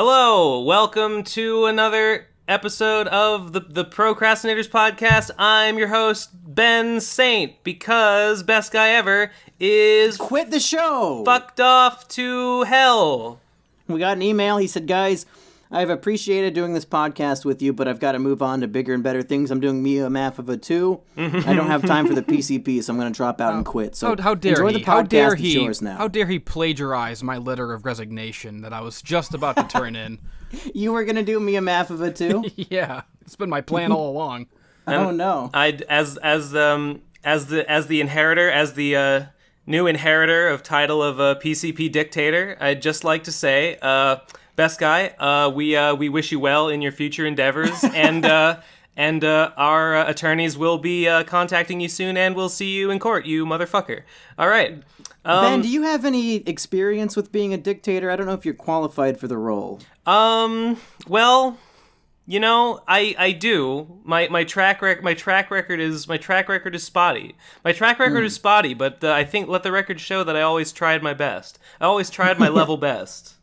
Hello, welcome to another episode of the Crastinators podcast. I'm your host, Ben Saint, because best guy ever is quit the show. Fucked off to hell. We got an email. He said, guys, I've appreciated doing this podcast with you, but I've got to move on to bigger and better things. I'm doing me a math of a 2. I don't have time for the PCP, so I'm going to drop out and quit. So how dare enjoy he? the podcast. How dare it's he? yours now. How dare he plagiarize my letter of resignation that I was just about to turn in? You were going to do me a math of a 2? Yeah, it's been my plan all along. Oh no! As the inheritor, as the new inheritor of title of PCP dictator, I'd just like to say, best guy, we wish you well in your future endeavors, and our attorneys will be contacting you soon, and we'll see you in court, you motherfucker. All right. Ben, do you have any experience with being a dictator? I don't know if you're qualified for the role. Well, you know, I do. My track record is spotty. My track record is spotty, but I think let the record show that I always tried my best. I always tried my level best.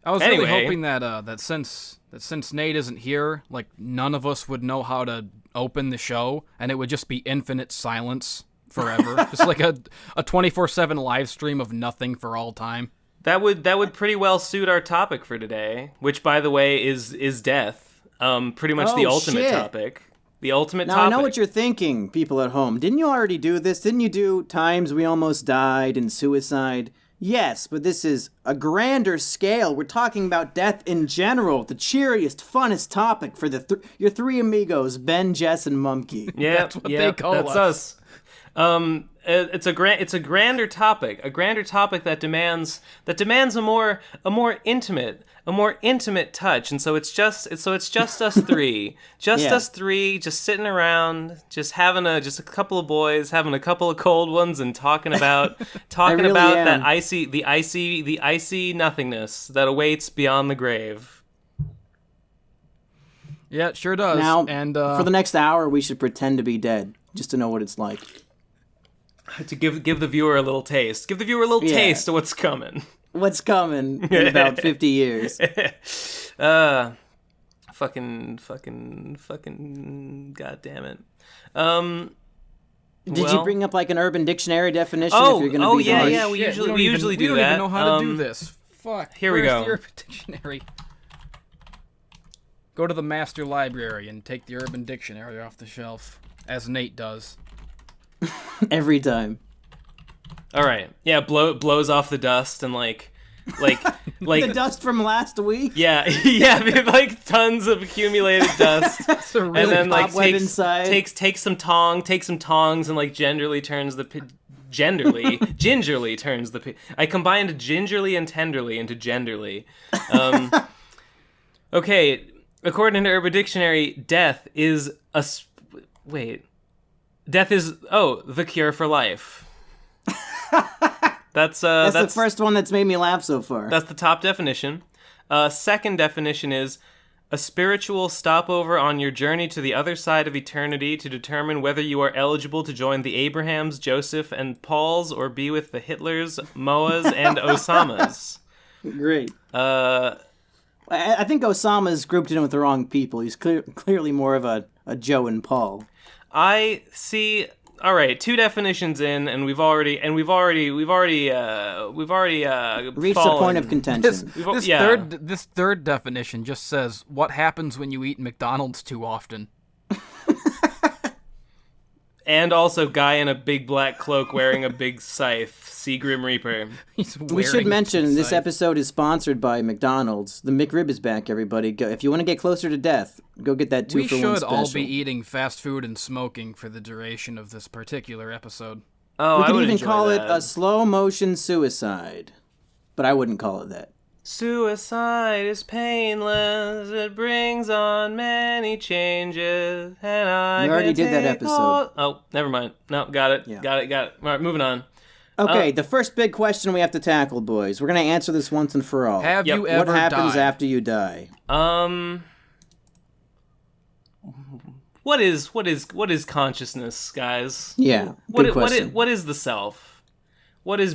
I was really hoping that since Nate isn't here, like none of us would know how to open the show, and it would just be infinite silence forever, just like a 24/7 live stream of nothing for all time. That would pretty well suit our topic for today, which, by the way, is death. Pretty much the ultimate topic. The ultimate topic. Now, I know what you're thinking, people at home. Didn't you already do this? Didn't you do times we almost died and suicide? Yes, but this is a grander scale. We're talking about death in general, the cheeriest, funnest topic for your three amigos, Ben, Jess, and Mumkey. Yeah, that's what they call us. That's us. It's a grander topic that demands a more intimate touch, and so it's just us three, us three, just sitting around, just having a couple of boys, having a couple of cold ones, and talking about that icy nothingness that awaits beyond the grave. Yeah, it sure does. Now, and for the next hour, we should pretend to be dead, just to know what it's like. To give the viewer a little taste. Give the viewer a little taste of what's coming. What's coming in about 50 years. Fucking, god damn it. Did you bring up like an Urban Dictionary definition if you're going to be yeah, we usually do that. We don't even know how to do this. Fuck. Here we go. The Urban Dictionary? Go to the master library and take the Urban Dictionary off the shelf, as Nate does. Every time. All right. Yeah, blows off the dust and like the dust from last week. Yeah, like tons of accumulated dust. Really and then like takes some tongs and like gingerly turns the I combined gingerly and tenderly into genderly. Okay, according to Urban Dictionary, death is the cure for life. That's the first one that's made me laugh so far. That's the top definition. Second definition is a spiritual stopover on your journey to the other side of eternity to determine whether you are eligible to join the Abrahams, Joseph, and Pauls, or be with the Hitlers, Moas, and Osamas. Great. I think Osama's grouped in with the wrong people. He's clearly more of a Joe and Paul. I see. All right, 2 definitions in, and we've already reached fallen. a point of contention. This third definition just says what happens when you eat McDonald's too often. And also, guy in a big black cloak wearing a big scythe, Sea Grim Reaper. We should mention this episode is sponsored by McDonald's. The McRib is back, everybody. If you want to get closer to death, go get that 2-for-1 special. We should all be eating fast food and smoking for the duration of this particular episode. Oh, we could even call it a slow motion suicide, but I wouldn't call it that. Suicide is painless, it brings on many changes, and I We already did that episode. Oh, never mind. No, got it. Yeah. Got it. All right, moving on. Okay, the first big question we have to tackle, boys. We're going to answer this once and for all. Have you ever What happens died? after you die? What is consciousness, guys? Yeah, good question. What is the self? What is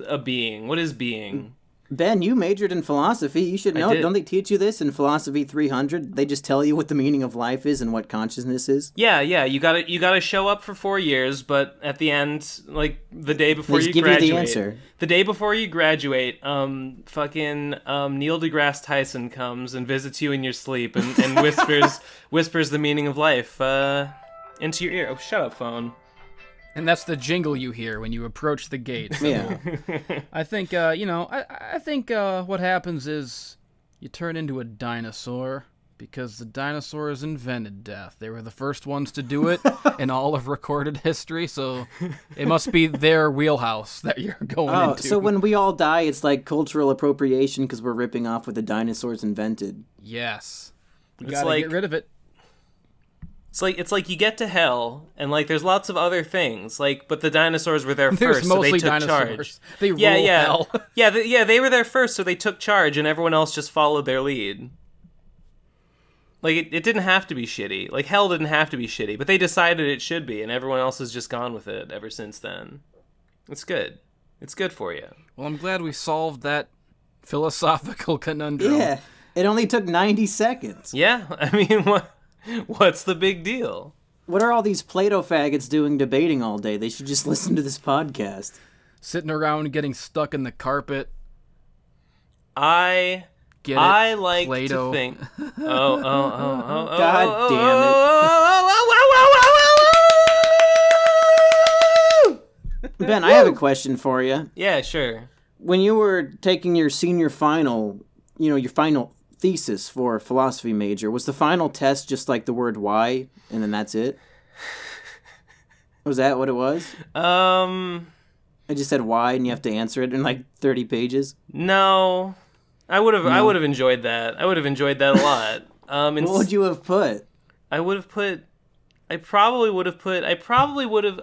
a being? What is being? Ben, you majored in philosophy. You should know. did. Don't they teach you this in Philosophy 300? They just tell you what the meaning of life is and what consciousness is. Yeah, you gotta show up for 4 years, but at the end, like the day before They you just give graduate, you the answer. the day before you graduate, fucking Neil deGrasse Tyson comes and visits you in your sleep and whispers the meaning of life into your ear. Oh, shut up, phone. And that's the jingle you hear when you approach the gate. Yeah. I think, I think what happens is you turn into a dinosaur because the dinosaurs invented death. They were the first ones to do it in all of recorded history, so it must be their wheelhouse that you're going into. So when we all die, it's like cultural appropriation because we're ripping off what the dinosaurs invented. Yes. You It's gotta like- get rid of it. It's like you get to hell, and like there's lots of other things, like but the dinosaurs were there There's first, so they mostly took dinosaurs. charge. They rule Yeah. hell. They were there first, so they took charge, and everyone else just followed their lead. Like it didn't have to be shitty. Like hell didn't have to be shitty, but they decided it should be, and everyone else has just gone with it ever since then. It's good. It's good for you. Well, I'm glad we solved that philosophical conundrum. Yeah. It only took 90 seconds. Yeah, I mean, what's the big deal? What are all these Plato faggots doing debating all day? They should just listen to this podcast. Sitting around getting stuck in the carpet. I Get it? like Play-Doh. to think. Oh. God damn it. Ben, I have a question for you. Yeah, sure. When you were taking your senior final, your final thesis for a philosophy major, was the final test just like the word why, and then that's it? Was that what it was? I just said why, and you have to answer it in like 30 pages? No. I would have enjoyed that. I would have enjoyed that a lot. What would you have put? I probably would have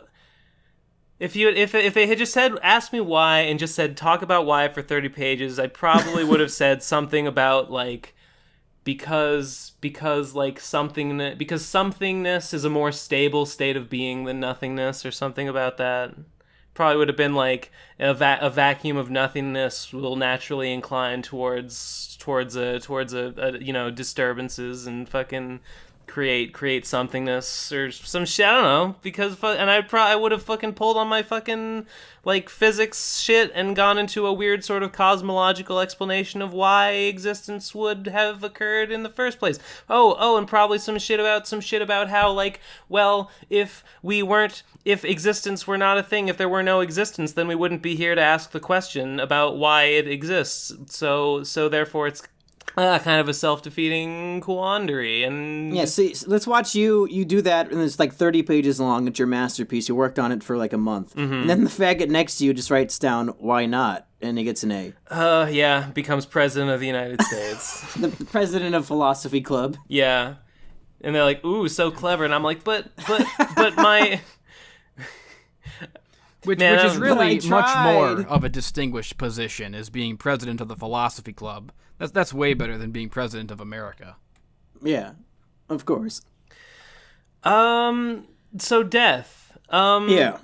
if they had just said ask me why and just said talk about why for 30 pages, I probably would have said something about like because somethingness is a more stable state of being than nothingness or something about that. Probably would have been like a vacuum of nothingness will naturally incline towards disturbances and fucking create somethingness or some shit. I don't know, because and I would have fucking pulled on my fucking like physics shit and gone into a weird sort of cosmological explanation of why existence would have occurred in the first place. Oh, and probably some shit about how like, well, if existence were not a thing, if there were no existence, then we wouldn't be here to ask the question about why it exists. So therefore it's kind of a self-defeating quandary. And Yeah, see, let's watch you do that, and it's like 30 pages long. It's your masterpiece. You worked on it for like a month. Mm-hmm. And then the faggot next to you just writes down, why not? And he gets an A. yeah, becomes president of the United States. The president of Philosophy Club. Yeah. And they're like, ooh, so clever. And I'm like, but my... Which Man, is but really I much more tried. of a distinguished position as being president of the Philosophy Club. That's way better than being president of America. Yeah, of course. So death. Yeah.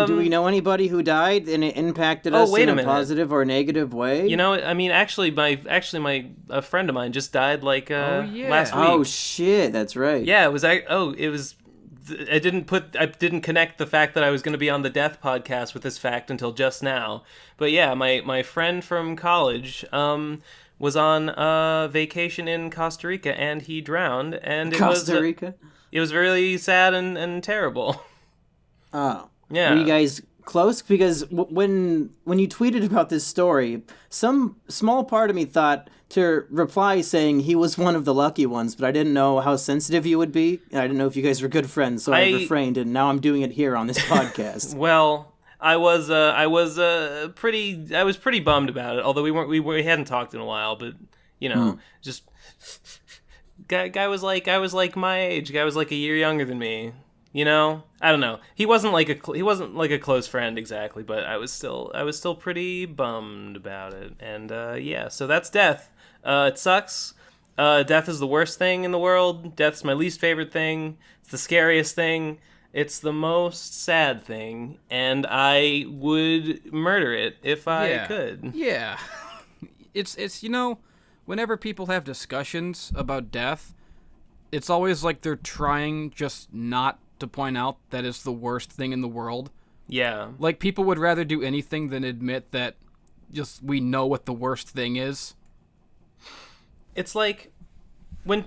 Do we know anybody who died and it impacted us wait in a a minute. positive or negative way? You know, I mean, actually, a friend of mine just died like Oh, yeah. last week. Oh shit, that's right. Yeah, it was. I didn't connect the fact that I was going to be on the death podcast with this fact until just now. But yeah, my friend from college was on vacation in Costa Rica and he drowned. And Costa Rica. It was really sad and terrible. Oh. Yeah. Were you guys close? Because when you tweeted about this story, some small part of me thought to reply saying he was one of the lucky ones, but I didn't know how sensitive you would be. I didn't know if you guys were good friends, so I refrained, and now I'm doing it here on this podcast. Well, I was pretty bummed about it. Although we hadn't talked in a while, but you know, just guy was like my age. Guy was like a year younger than me. You know, I don't know. He wasn't like a close friend exactly, but I was still pretty bummed about it. And yeah, so that's death. It sucks. Death is the worst thing in the world. Death's my least favorite thing. It's the scariest thing. It's the most sad thing, and I would murder it if I could. Yeah. It's whenever people have discussions about death, it's always like they're trying just not to point out that it's the worst thing in the world. Yeah. Like, people would rather do anything than admit that just we know what the worst thing is. It's like when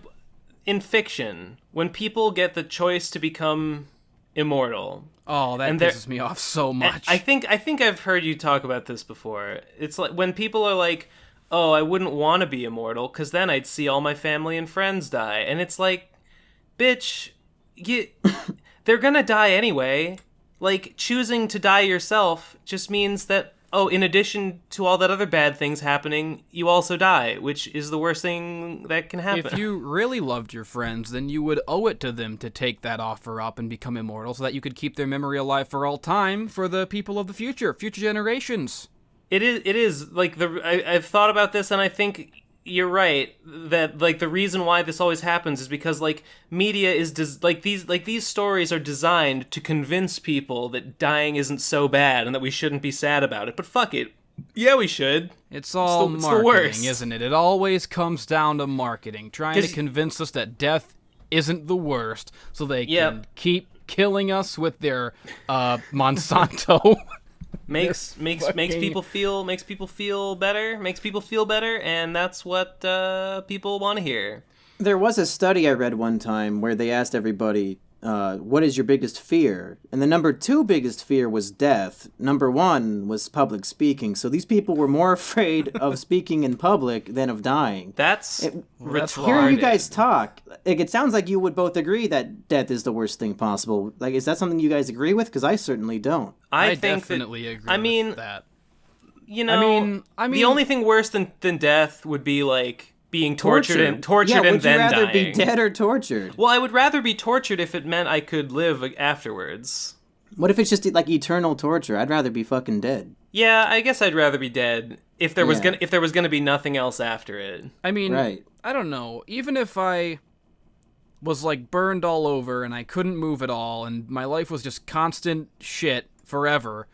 in fiction, when people get the choice to become immortal. Oh, that pisses me off so much. I think I've heard you talk about this before. It's like when people are like, "Oh, I wouldn't want to be immortal cuz then I'd see all my family and friends die." And it's like, "Bitch, they're going to die anyway." Like, choosing to die yourself just means that, oh, in addition to all that other bad things happening, you also die, which is the worst thing that can happen. If you really loved your friends, then you would owe it to them to take that offer up and become immortal so that you could keep their memory alive for all time for the people of the future generations. It is like I've thought about this, and I think you're right that like the reason why this always happens is because like media is these stories are designed to convince people that dying isn't so bad and that we shouldn't be sad about it. But fuck it, yeah, we should. It's all marketing, isn't it? It always comes down to marketing, trying to convince us that death isn't the worst, so they can keep killing us with their Monsanto. makes people feel better, and that's what people want to hear. There was a study I read one time where they asked everybody, what is your biggest fear? And the number 2 biggest fear was death. Number 1 was public speaking. So these people were more afraid of speaking in public than of dying. That's hearing you guys talk, it sounds like you would both agree that death is the worst thing possible. Like, is that something you guys agree with? Because I certainly don't. I definitely agree with that. You know, I mean, the only thing worse than death would be like being tortured and then dying. Would you rather be dead or tortured? Well, I would rather be tortured if it meant I could live afterwards. What if it's just like eternal torture? I'd rather be fucking dead. Yeah, I guess I'd rather be dead if there was gonna be nothing else after it. I mean, right. I don't know. Even if I was like burned all over and I couldn't move at all and my life was just constant shit forever,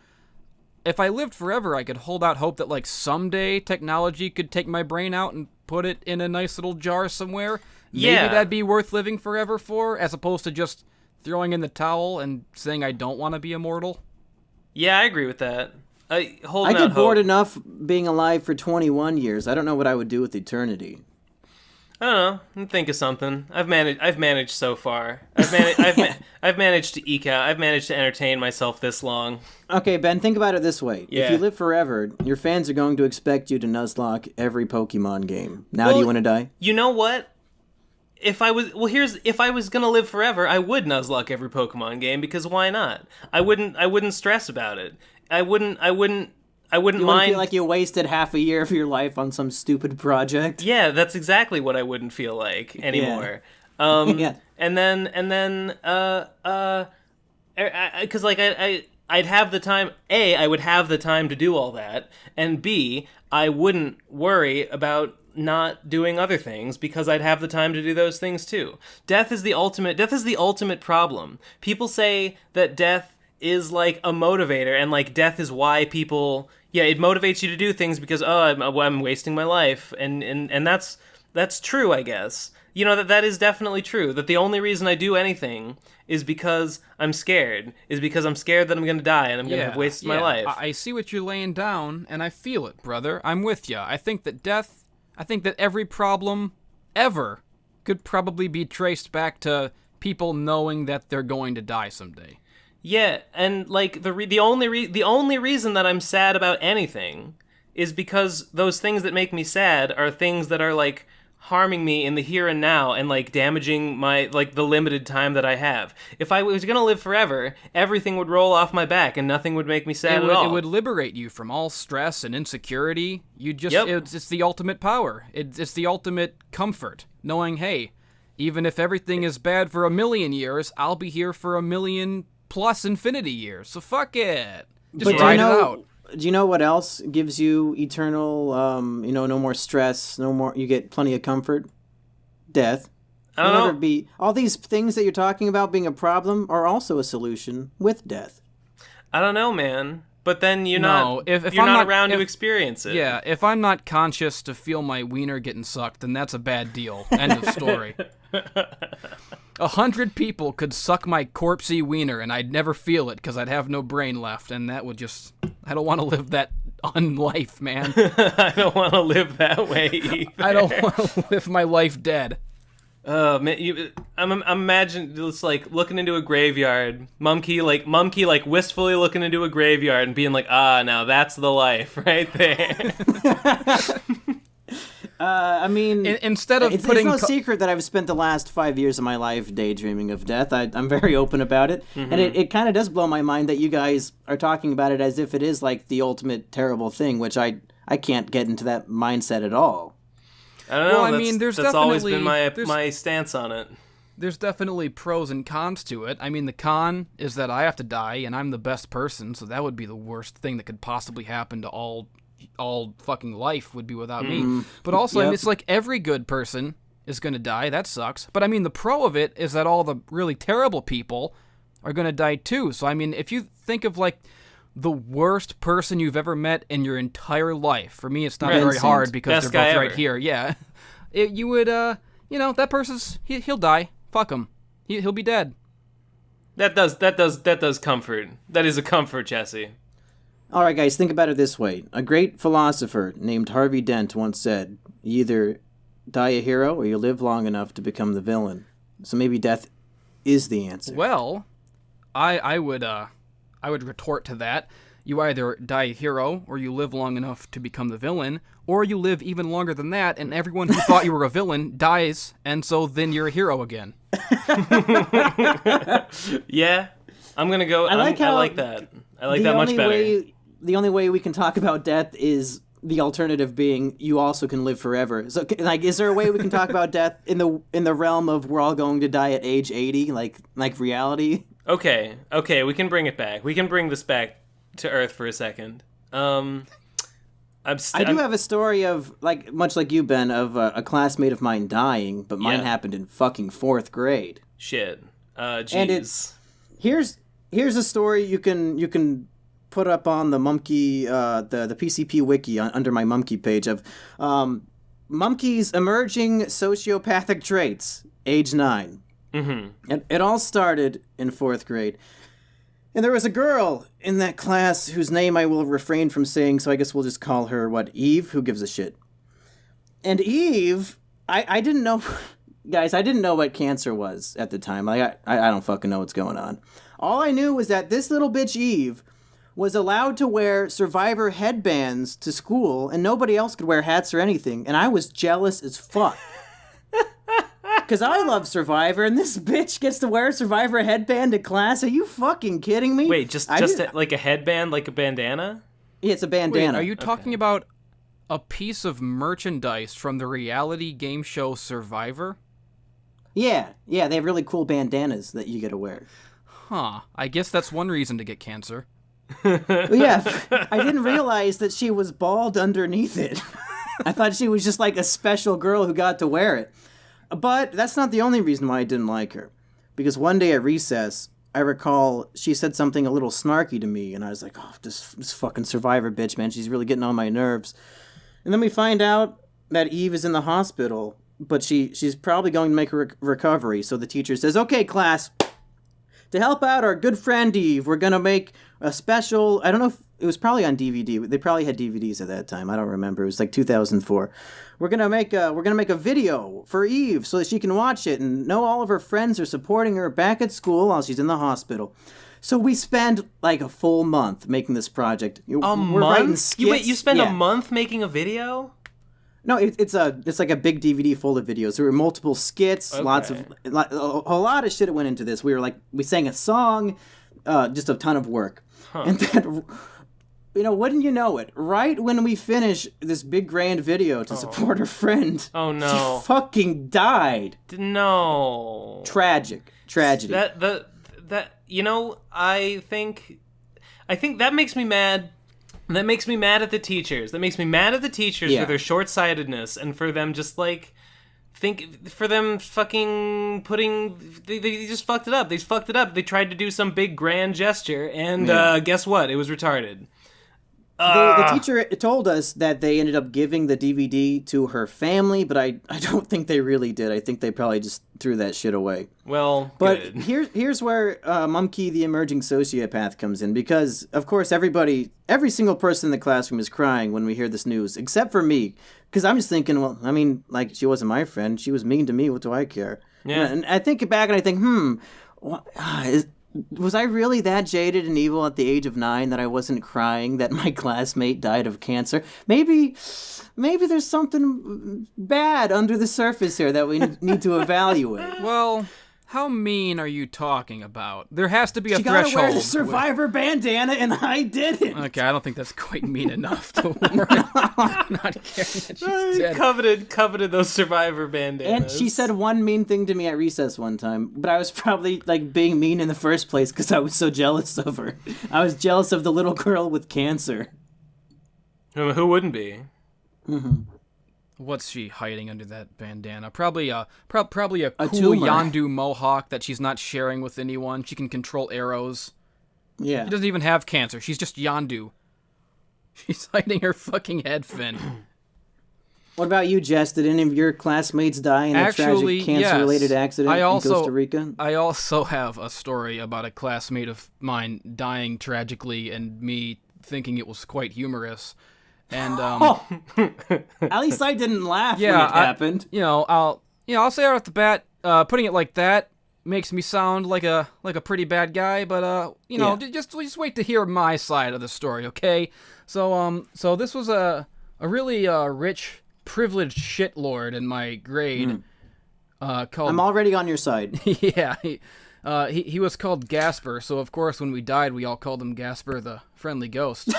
if I lived forever, I could hold out hope that like someday technology could take my brain out and put it in a nice little jar somewhere. Maybe that'd be worth living forever for, as opposed to just throwing in the towel and saying I don't want to be immortal. Yeah, I agree with that. I get bored enough being alive for 21 years. I don't know what I would do with eternity. I don't know. Think of something. I've managed so far. I've managed to eke out. I've managed to entertain myself this long. Okay, Ben, think about it this way. Yeah. If you live forever, your fans are going to expect you to nuzlocke every Pokemon game. Now, do you want to die? You know what? If I was gonna live forever, I would nuzlocke every Pokemon game, because why not? I wouldn't stress about it. I wouldn't You mind. wouldn't feel like you wasted half a year of your life on some stupid project? Yeah, that's exactly what I wouldn't feel like anymore. Yeah. And then, because like I'd have the time. A, I would have the time to do all that, and B, I wouldn't worry about not doing other things because I'd have the time to do those things too. Death is the ultimate problem. People say that death is like a motivator, and like death is why people, it motivates you to do things because I'm wasting my life, and that's true, I guess. You know, that is definitely true, that the only reason I do anything is because I'm scared that I'm gonna die and I'm gonna have wasted my life. I see what you're laying down, and I feel it, brother. I'm with you. I think that every problem ever could probably be traced back to people knowing that they're going to die someday. Yeah, and like the only reason that I'm sad about anything is because those things that make me sad are things that are like harming me in the here and now and like damaging my like the limited time that I have. If I was gonna live forever, everything would roll off my back and nothing would make me sad at all. It would liberate you from all stress and insecurity. You just it's the ultimate power. It's the ultimate comfort, knowing, hey, even if everything is bad for 1,000,000 years, I'll be here for 1,000,000 plus infinity years. So fuck it. Just ride it out. Do you know what else gives you eternal, no more stress, no more, you get plenty of comfort? Death. I don't You'll know. never be. All these things that you're talking about being a problem are also a solution with death. I don't know, man. But then you're No, not. if you're I'm not not- around to if- experience it. Yeah, if I'm not conscious to feel my wiener getting sucked, then that's a bad deal. End of story. 100 people could suck my corpsey wiener, and I'd never feel it because I'd have no brain left, and that would just... I don't want to live that unlife, man. I don't want to live that way either. I don't want to live my life dead. Man, I'm imagine it's like looking into a graveyard. Mumkey like wistfully looking into a graveyard and being like, now that's the life right there. I mean, Instead of it's putting... no secret that I've spent the last 5 years of my life daydreaming of death. I'm very open about it. And it kind of does blow my mind that you guys are talking about it as if it is like the ultimate terrible thing, which I can't get into that mindset at all. I don't know. Well, I mean, there's that's always been definitely- my stance on it. There's definitely pros and cons to it. I mean, the con is that I have to die, and I'm the best person, so that would be the worst thing that could possibly happen to all fucking life would be without me. But also, I mean, Yep. it's like every good person is going to die. That sucks. But I mean, the pro of it is that all the really terrible people are going to die too. So I mean, if you think of like the worst person you've ever met in your entire life, for me, it's not very Vincent. hard because Best they're both guy right ever. here. Yeah, you would, that person's he'll die. Fuck him. He'll be dead. That does comfort. That is a comfort, Jesse. All right, guys, think about it this way. A great philosopher named Harvey Dent once said, you either die a hero or you live long enough to become the villain. So maybe death is the answer. Well, I would retort to that. You either die a hero, or you live long enough to become the villain, or you live even longer than that, and everyone who thought you were a villain dies, and so then you're a hero again. Yeah, I'm gonna go. I like how I like that. I like that much better. The only way we can talk about death is the alternative being you also can live forever. So, like, is there a way we can talk about death in the realm of we're all going to die at age 80, like reality? Okay, we can bring it back. We can bring this back to Earth for a second. I do have a story of, like, much like you, Ben, of a classmate of mine dying, but mine Yeah. happened in fucking 4th grade. Shit. Jeez. And it's here's a story you can put up on the Mumkey the PCP wiki under my Mumkey page of Mumkey's emerging sociopathic traits, age 9. Mm-hmm. It all started in 4th grade. And there was a girl in that class whose name I will refrain from saying, so I guess we'll just call her, Eve? Who gives a shit? And Eve, I didn't know, guys, I didn't know what cancer was at the time. Like, I don't fucking know what's going on. All I knew was that this little bitch Eve was allowed to wear Survivor headbands to school, and nobody else could wear hats or anything, and I was jealous as fuck. Because I love Survivor, and this bitch gets to wear a Survivor headband to class? Are you fucking kidding me? Wait, just like a headband, like a bandana? Yeah, it's a Wait, bandana. are you talking about a piece of merchandise from the reality game show Survivor? Yeah, they have really cool bandanas that you get to wear. Huh. I guess that's one reason to get cancer. Well, yeah, I didn't realize that she was bald underneath it. I thought she was just like a special girl who got to wear it. But that's not the only reason why I didn't like her. Because one day at recess, I recall she said something a little snarky to me, and I was like, oh, this fucking Survivor bitch, man, she's really getting on my nerves. And then we find out that Eve is in the hospital, but she's probably going to make a recovery. So the teacher says, okay, class, to help out our good friend Eve, we're going to make a special, I don't know if it was probably on DVD. They probably had DVDs at that time. I don't remember. It was like 2004. We're gonna make a video for Eve so that she can watch it and know all of her friends are supporting her back at school while she's in the hospital. So we spend like a full month making this project. A We're writing month? skits. You spend Yeah. a month making a video? No, it's like a big DVD full of videos. There were multiple skits, Okay. a lot of shit that went into this. We sang a song, just a ton of work, and then. Wouldn't you know it? Right when we finish this big grand video to support her friend, Oh no! she fucking died. No. Tragedy. I think that makes me mad. That makes me mad at the teachers. That makes me mad at the teachers Yeah. for their short-sightedness and for them just like think for them fucking they just fucked it up. They fucked it up. They tried to do some big grand gesture, and guess what? It was retarded. The teacher told us that they ended up giving the DVD to her family, but I don't think they really did. I think they probably just threw that shit away. Well, but good. here's where Mumkey the emerging sociopath comes in, because of course every single person in the classroom is crying when we hear this news, except for me, because I'm just thinking, well, I mean, like, she wasn't my friend. She was mean to me. What do I care? Yeah. And I think back and I think, was I really that jaded and evil at the age of 9 that I wasn't crying that my classmate died of cancer? Maybe there's something bad under the surface here that we need to evaluate. Well, how mean are you talking about? There has to be a She threshold. gotta wear the survivor bandana, and I didn't. Okay, I don't think that's quite mean enough to warrant not caring that she's dead. Coveted those survivor bandanas. And she said one mean thing to me at recess one time, but I was probably like being mean in the first place because I was so jealous of her. I was jealous of the little girl with cancer. Who wouldn't be? Mm-hmm. What's she hiding under that bandana? Probably a cool tumor. Yondu mohawk that she's not sharing with anyone. She can control arrows. Yeah. She doesn't even have cancer. She's just Yondu. She's hiding her fucking head fin. What about you, Jess? Did any of your classmates die in a tragic cancer-related accident in Costa Rica? I also have a story about a classmate of mine dying tragically and me thinking it was quite humorous. And at least I didn't laugh when it happened. I'll say right off the bat, putting it like that makes me sound like a pretty bad guy, but just wait to hear my side of the story, okay? So this was a really rich, privileged shitlord in my grade. Called. I'm already on your side. Yeah, he was called Gasper. So of course, when we died, we all called him Gasper, the friendly ghost.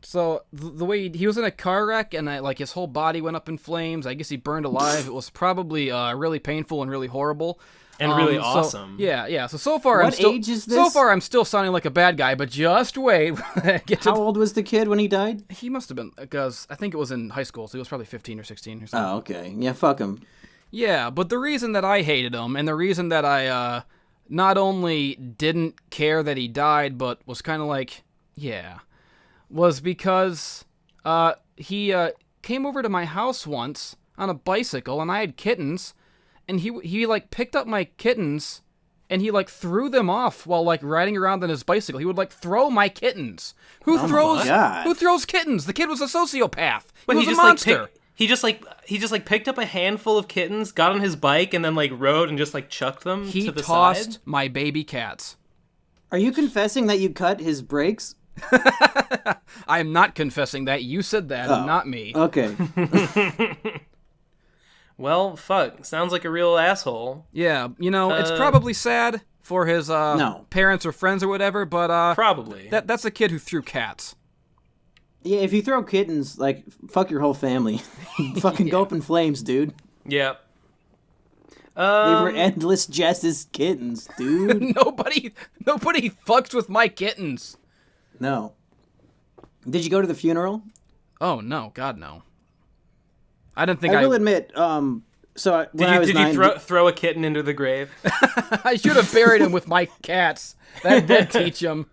So the way he was in a car wreck and his whole body went up in flames. I guess he burned alive. It was probably really painful and really horrible. And really awesome. Yeah. So far, age is this? So far, I'm still sounding like a bad guy, but just wait. How old was the kid when he died? He must have been, because I think it was in high school, so he was probably 15 or 16 or something. Oh, okay. Yeah, fuck him. Yeah, but the reason that I hated him, and the reason that I not only didn't care that he died, but was kind of like, yeah, was because he came over to my house once on a bicycle, and I had kittens, and he picked up my kittens, and he threw them off while riding around on his bicycle. He would throw my kittens. Who throws kittens? The kid was a sociopath. He was a monster. He just picked up a handful of kittens, got on his bike, and then rode and just chucked them to the side. He tossed my baby cats. Are you confessing that you cut his brakes? I am not confessing that. You said that, and not me. Okay. Well, fuck. Sounds like a real asshole. Yeah, it's probably sad for his parents or friends or whatever, but probably. That's a kid who threw cats. Yeah, if you throw kittens, fuck your whole family. Fucking go up in flames, dude. Yeah. They were endless Jess's kittens, dude. Nobody fucks with my kittens. No. Did you go to the funeral? Oh, no. God, no. I didn't think I will admit, when I was 9... Did you throw a kitten into the grave? I should have buried him with my cats. That did teach him.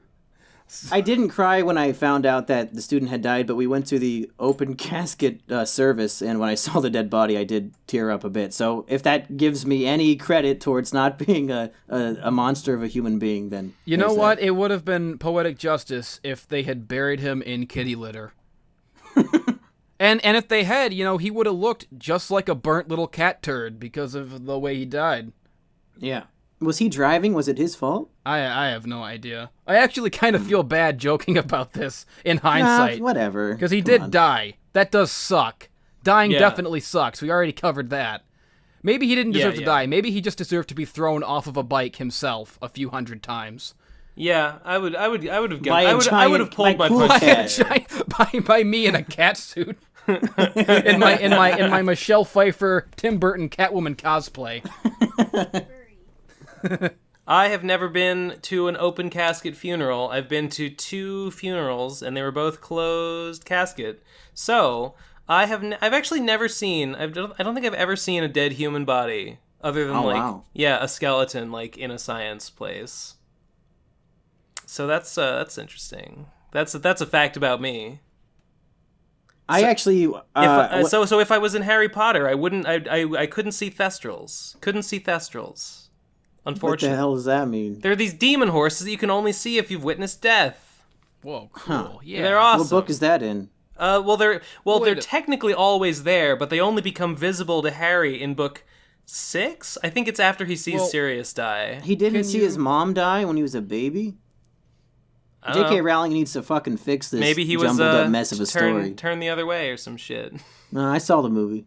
I didn't cry when I found out that the student had died, but we went to the open casket service, and when I saw the dead body, I did tear up a bit. So if that gives me any credit towards not being a monster of a human being, then... You know what? It would have been poetic justice if they had buried him in kitty litter. And if they had, he would have looked just like a burnt little cat turd because of the way he died. Yeah. Was he driving? Was it his fault? I have no idea. I actually kind of feel bad joking about this in hindsight. Whatever. Because he did die. That does suck. Dying definitely sucks. We already covered that. Maybe he didn't deserve to die. Maybe he just deserved to be thrown off of a bike himself a few hundred times. Yeah, I would have pulled my punch. By me in a cat suit. in my Michelle Pfeiffer Tim Burton Catwoman cosplay. I have never been to an open casket funeral. I've been to 2 funerals, and they were both closed casket. So I've actually never seen. I don't think I've ever seen a dead human body other than wow. a skeleton like in a science place. So that's interesting. That's a fact about me. I actually So if I was in Harry Potter, I couldn't see Thestrals. Couldn't see Thestrals. Unfortunately. What the hell does that mean? They're these demon horses that you can only see if you've witnessed death. Whoa, cool. Yeah. They're awesome. What book is that in? They're technically always there, but they only become visible to Harry in book 6. I think it's after he sees Sirius die. He didn't see his mom die when he was a baby? J.K. Rowling needs to fucking fix this Maybe he was jumbled up mess of a story. Turn the other way or some shit. No, I saw the movie.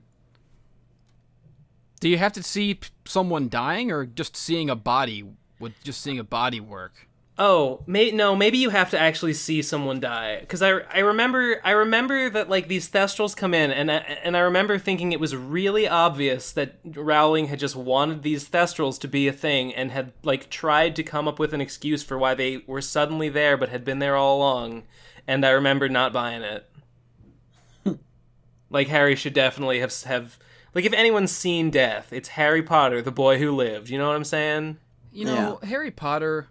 Do you have to see someone dying, or just seeing a body? Would just seeing a body work? Oh, maybe you have to actually see someone die. Because I remember that like these Thestrals come in, and I remember thinking it was really obvious that Rowling had just wanted these Thestrals to be a thing, and had like tried to come up with an excuse for why they were suddenly there, but had been there all along. And I remember not buying it. Like Harry should definitely have like if anyone's seen death, it's Harry Potter, the boy who lived. You know what I'm saying? You know, Harry Potter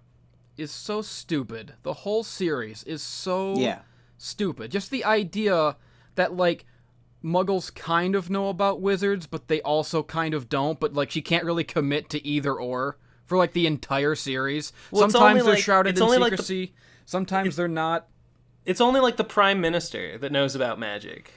is so stupid. The whole series is so stupid. Just the idea that, like, Muggles kind of know about wizards, but they also kind of don't, but, like, she can't really commit to either or for, like, the entire series. Well, sometimes they're shrouded in secrecy, sometimes they're not. It's only, like, the Prime Minister that knows about magic.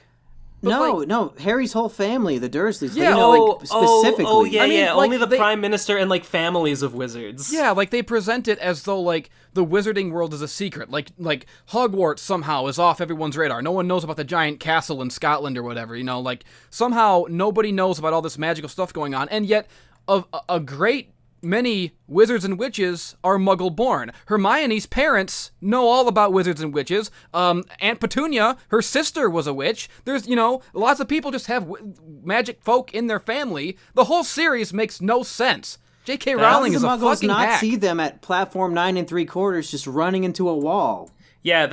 But no, Harry's whole family, the Dursleys, they know, like, specifically. Only the Prime Minister and, like, families of wizards. Yeah, like, they present it as though, like, the wizarding world is a secret. Like Hogwarts somehow is off everyone's radar. No one knows about the giant castle in Scotland or whatever, you know? Like, somehow nobody knows about all this magical stuff going on, and yet a great many wizards and witches are Muggle-born. Hermione's parents know all about wizards and witches. Aunt Petunia, her sister, was a witch. There's, lots of people just have magic folk in their family. The whole series makes no sense. J.K. Rowling is a Muggles fucking not hack. see them at platform 9 3/4 just running into a wall. Yeah,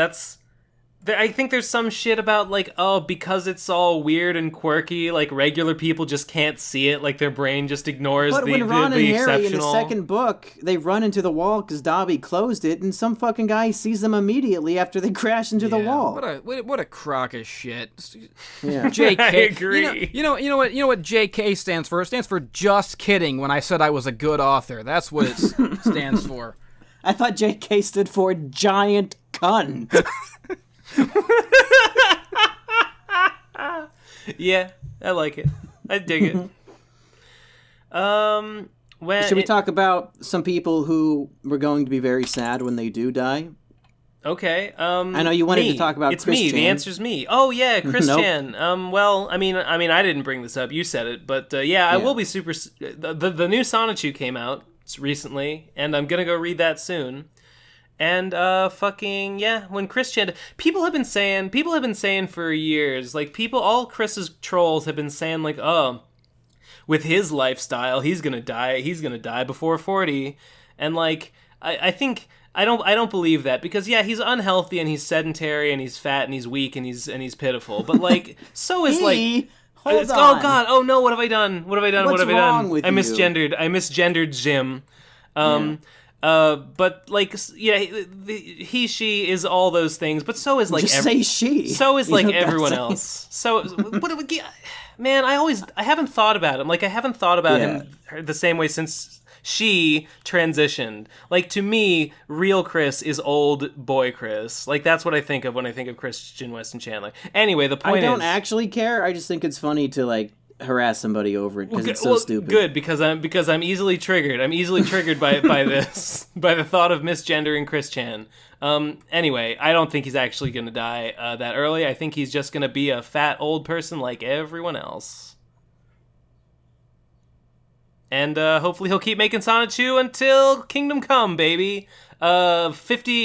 I think there's some shit about, like, because it's all weird and quirky, like, regular people just can't see it, like, their brain just ignores But the when Ron the and Harry exceptional. in the second book, they run into the wall because Dobby closed it, and some fucking guy sees them immediately after they crash into the wall. What a crock of shit. Yeah. JK. I agree. You know what JK stands for? It stands for just kidding when I said I was a good author. That's what it stands for. I thought JK stood for giant cunt. Yeah, I like it. I dig it. Should we talk about some people who were going to be very sad when they do die? Okay. I know you wanted to talk about It's Chris me. Chan. The answer's me. Oh yeah, Chris Nope. Chan. Well, I mean, I didn't bring this up. You said it, but I will be super. The new Sonichu came out recently, and I'm gonna go read that soon. And when Chris Chan, people have been saying for years, like, all Chris's trolls have been saying, like, with his lifestyle, he's gonna die before 40, and like, I think I don't believe that, because he's unhealthy and he's sedentary and he's fat and he's weak and he's pitiful, but like, so is like. Hold on. Oh God! Oh no! What have I done? What have I done? What's what have I done? wrong with I you? misgendered Jim. But like, he, she is all those things. But so is like Just say she. So is You like don't gotta everyone say- else. So man, I haven't thought about him. Like, I haven't thought about him the same way since she transitioned. Like, to me, real Chris is old boy Chris. Like, that's what I think of when I think of Christian Weston Chandler. Anyway, the point I don't is, actually care. I just think it's funny to, like, harass somebody over it because it's so stupid. Good, because I'm easily triggered. I'm easily triggered by this, by the thought of misgendering Chris Chan. Anyway, I don't think he's actually going to die that early. I think he's just going to be a fat old person like everyone else. And hopefully he'll keep making Sonichu until Kingdom Come, baby. 50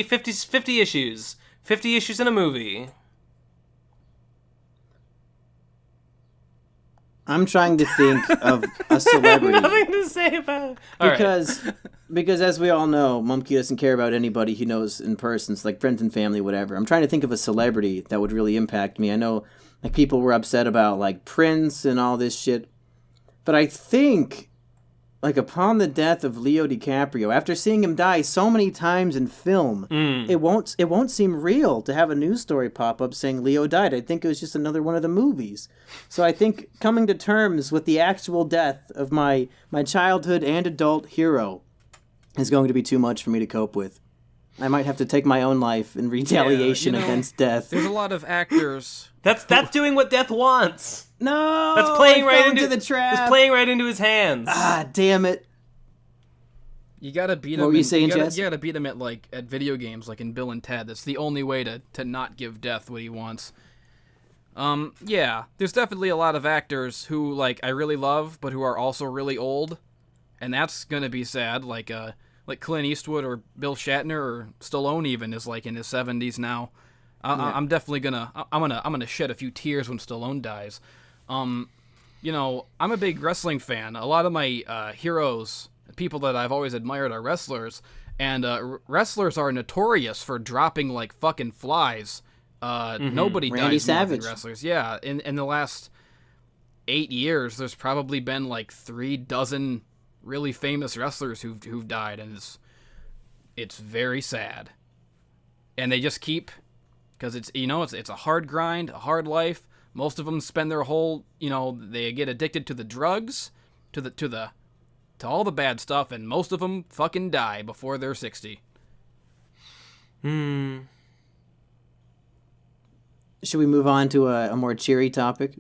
issues. 50 issues in a movie. I'm trying to think of a celebrity. Nothing to say about it. All right. Because as we all know, Mumkey doesn't care about anybody he knows in person. It's like friends and family, whatever. I'm trying to think of a celebrity that would really impact me. I know Like, people were upset about, like, Prince and all this shit. But I think, like, upon the death of Leo DiCaprio, after seeing him die so many times in film, it won't seem real to have a news story pop up saying Leo died. I think it was just another one of the movies. So I think coming to terms with the actual death of my childhood and adult hero is going to be too much for me to cope with. I might have to take my own life in retaliation against death. There's a lot of actors. That's doing what death wants. No, That's playing right into the trap. It's playing right into his hands. Ah, damn it! You gotta beat him. What were you saying, Jess? You gotta beat him at video games, like in Bill and Ted. That's the only way to not give death what he wants. Yeah, there's definitely a lot of actors who, like, I really love, but who are also really old, and that's gonna be sad. Like Clint Eastwood or Bill Shatner or Stallone even is like in his 70s now. I'm definitely gonna shed a few tears when Stallone dies. You know, I'm a big wrestling fan. A lot of my heroes, people that I've always admired, are wrestlers, and wrestlers are notorious for dropping like fucking flies. Nobody Randy dies more than Savage. wrestlers. Yeah, in the last 8 years, there's probably been like 3 dozen really famous wrestlers who've died, and it's very sad. And they just keep, because it's a hard grind, a hard life. Most of them spend their whole, they get addicted to the drugs, to all the bad stuff, and most of them fucking die before they're 60. Should we move on to a more cheery topic?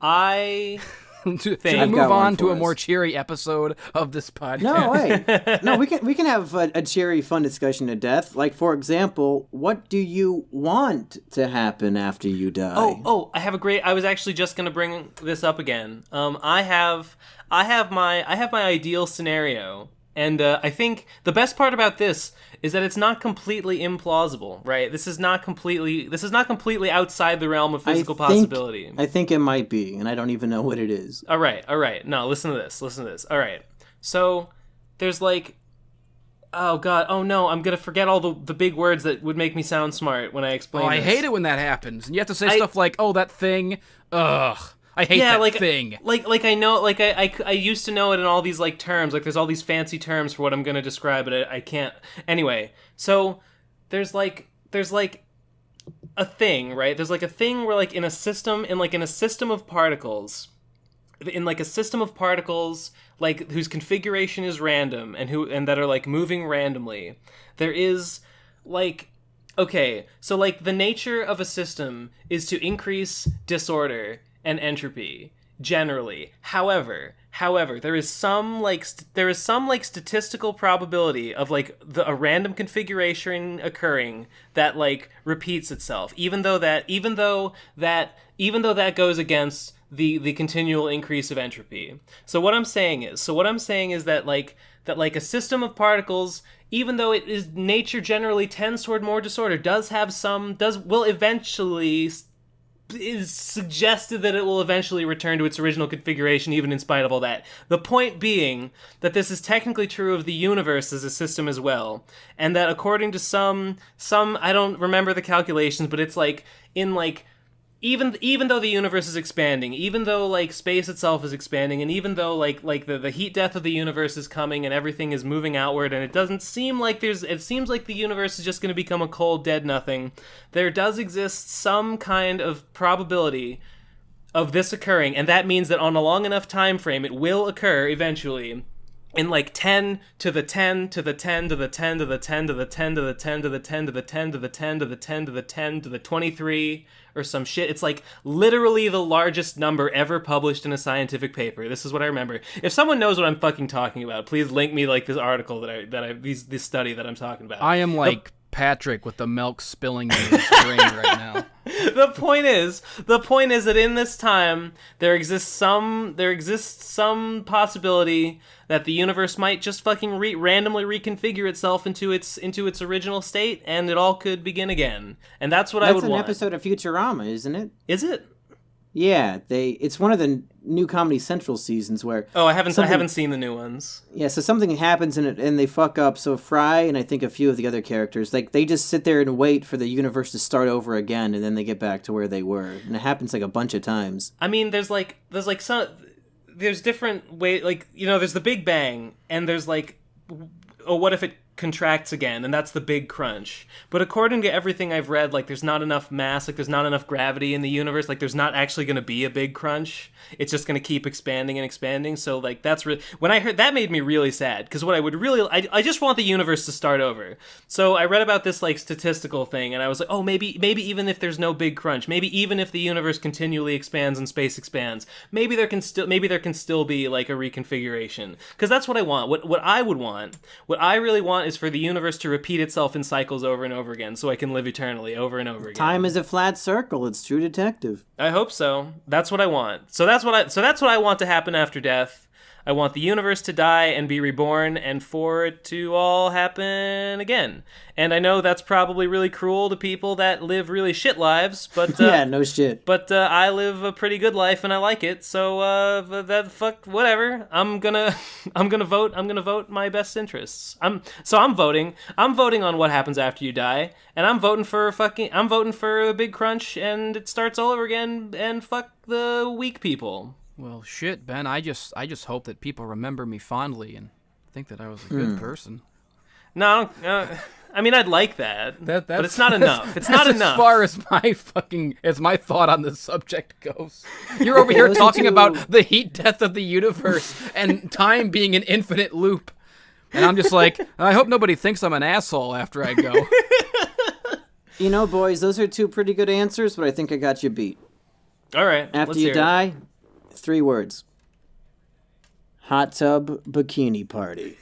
Should we move on to a more cheery episode of this podcast? No, wait. No, we can have a cheery, fun discussion of death. Like, for example, what do you want to happen after you die? I was actually just gonna bring this up again. I have my ideal scenario, and I think the best part about this is that it's not completely implausible, right? This is not completely outside the realm of physical possibility. I think it might be, and I don't even know what it is. All right. No, listen to this. All right. So there's like, oh god, oh no, I'm gonna forget all the big words that would make me sound smart when I explain. I hate it when that happens, and you have to say stuff like, "Oh, that thing." Ugh. I hate that thing. Like I know, like I used to know it in all these like terms. Like there's all these fancy terms for what I'm gonna describe, but I can't. Anyway, so there's like a thing, right? There's like a thing where like in a system of particles, like whose configuration is random and that are like moving randomly. There is like, okay, so like the nature of a system is to increase disorder and entropy generally. However, there is some statistical probability of like a random configuration occurring that like repeats itself, even though that goes against the continual increase of entropy. So what I'm saying is that a system of particles, even though it is nature generally tends toward more disorder, will eventually, is suggested that it will eventually return to its original configuration, even in spite of all that. The point being that this is technically true of the universe as a system as well, and that according to some I don't remember the calculations, but it's like in like even though the universe is expanding, even though like space itself is expanding, and even though like the heat death of the universe is coming and everything is moving outward, and it seems like the universe is just going to become a cold dead nothing, there does exist some kind of probability of this occurring, and that means that on a long enough time frame it will occur eventually in like 10 to the 10 to the 10 to the 10 to the 10 to the 10 to the 10 to the 10 to the 10 to the 10 to the 10 to the 10 to the 23 or some shit. It's like literally the largest number ever published in a scientific paper. This is what I remember. If someone knows what I'm fucking talking about, please link me like this article this study that I'm talking about. I am like Patrick with the milk spilling in his brain right now. The point is that in this time there exists some possibility that the universe might just fucking randomly reconfigure itself into its original state, and it all could begin again. And that's what I would want. That's an episode of Futurama, isn't it? Is it? Yeah, it's one of the new Comedy Central seasons where Oh, I haven't seen the new ones. yeah, so something happens and they fuck up. So Fry and I think a few of the other characters, like they just sit there and wait for the universe to start over again, and then they get back to where they were, and it happens like a bunch of times. I mean, there's different way, like, there's the Big Bang, and there's like, oh, what if it contracts again, and that's the big crunch. But according to everything I've read, like, there's not enough mass, like there's not enough gravity in the universe, like there's not actually going to be a big crunch. It's just going to keep expanding and expanding. So like that's when I heard that, made me really sad, because what I would really I just want the universe to start over. So I read about this like statistical thing, and I was like, oh, maybe even if there's no big crunch, maybe even if the universe continually expands and space expands, maybe there can still be like a reconfiguration, because that's what I want. What I really want is for the universe to repeat itself in cycles over and over again, so I can live eternally over and over again. Time is a flat circle. It's True Detective. I hope so. That's what I want. So that's what I want to happen after death. I want the universe to die and be reborn, and for it to all happen again. And I know that's probably really cruel to people that live really shit lives, but yeah, no shit. But I live a pretty good life, and I like it. So whatever. I'm gonna vote. I'm gonna vote my best interests. I'm voting. I'm voting on what happens after you die, and I'm voting for a big crunch, and it starts all over again. And fuck the weak people. Well, shit, Ben. I just hope that people remember me fondly and think that I was a good person. No, I mean, I'd like that, but it's not enough. It's that's not enough. As far as my thought on this subject goes. You're over here talking about the heat death of the universe and time being an infinite loop, and I'm just like, I hope nobody thinks I'm an asshole after I go. You know, boys, those are two pretty good answers, but I think I got you beat. All right. After you die, 3 words. Hot tub bikini party.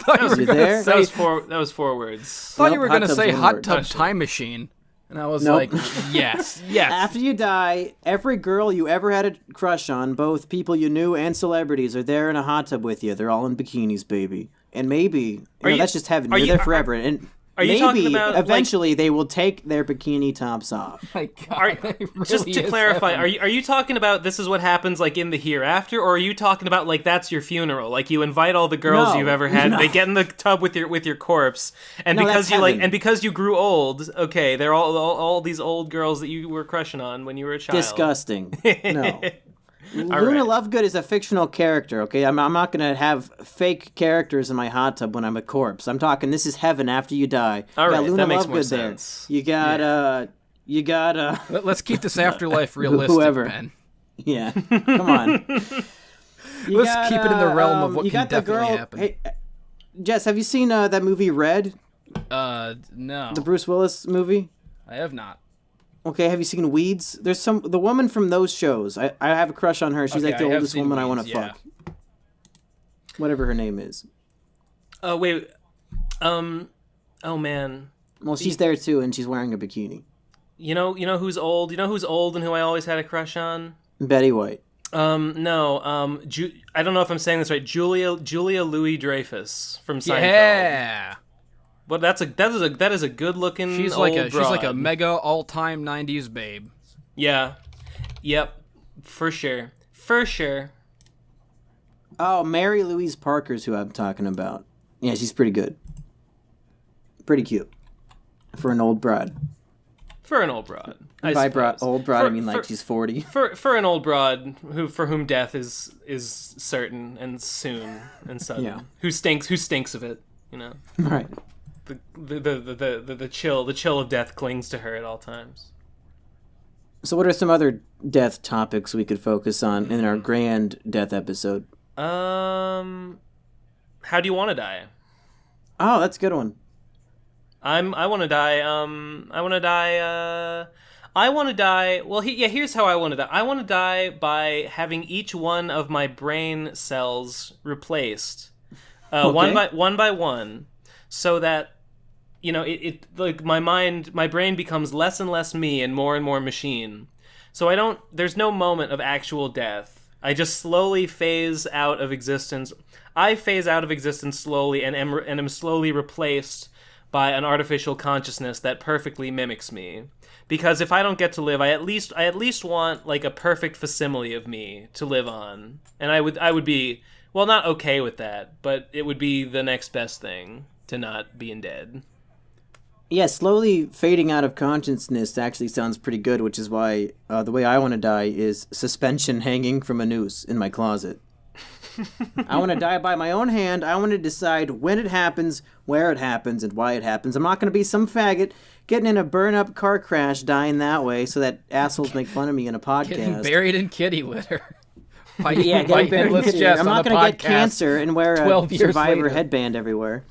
You there? That was 4 words. Thought you were going to say hot tub word. time machine. And I was Nope. like, yes. After you die, every girl you ever had a crush on, both people you knew and celebrities, are there in a hot tub with you. They're all in bikinis, baby. And maybe, that's just heaven. You're there forever. And are you maybe talking about, eventually they will take their bikini tops off. My God, just to clarify, are you talking about this is what happens like in the hereafter, or are you talking about like that's your funeral? Like you invite all the girls you've ever had, they get in the tub with your corpse, and because you grew old, okay, they're all these old girls that you were crushing on when you were a child. Disgusting. No. Luna Lovegood is a fictional character, okay? I'm not going to have fake characters in my hot tub when I'm a corpse. I'm talking, this is heaven after you die. All right, Luna that makes Lovegood more sense. There. You got, Let's keep this afterlife realistic, whoever. Ben. Yeah, come on. Let's keep it in the realm of what can definitely happen. Hey, Jess, have you seen that movie Red? No. The Bruce Willis movie? I have not. Okay, have you seen Weeds? There's the woman from those shows. I have a crush on her. She's like the oldest woman I want to fuck. Whatever her name is. Oh, wait. Oh, man. Well, she's there, too, and she's wearing a bikini. You know who's old? You know who's old and who I always had a crush on? Betty White. No. I don't know if I'm saying this right. Julia Louis-Dreyfus from Seinfeld. Yeah. Well, that is a good looking. She's like a mega all-time 90s babe. Yeah. Yep. For sure. Oh, Mary Louise Parker's who I'm talking about. Yeah, she's pretty good. Pretty cute. For an old broad. For an old broad. Old broad, I mean like she's 40. For an old broad for whom death is certain and soon and sudden. Yeah. Who stinks of it, Right. The chill of death clings to her at all times. So what are some other death topics we could focus on in our grand death episode? How do you want to die? Oh, that's a good one. I want to die. Well, here's how I want to die. I want to die by having each one of my brain cells replaced, one by one, so that it like my brain becomes less and less me and more machine. So there's no moment of actual death. I just slowly phase out of existence. I phase out of existence slowly and am slowly replaced by an artificial consciousness that perfectly mimics me. Because if I don't get to live, I at least want like a perfect facsimile of me to live on. And I would be, well, not okay with that, but it would be the next best thing to not being dead. Yeah, slowly fading out of consciousness actually sounds pretty good, which is why the way I want to die is suspension hanging from a noose in my closet. I want to die by my own hand. I want to decide when it happens, where it happens, and why it happens. I'm not going to be some faggot getting in a burn-up car crash, dying that way, so that assholes make fun of me in a podcast. Getting buried in kitty litter. Yeah, getting buried in kitty litter. I'm not going to get cancer and wear a Survivor headband everywhere.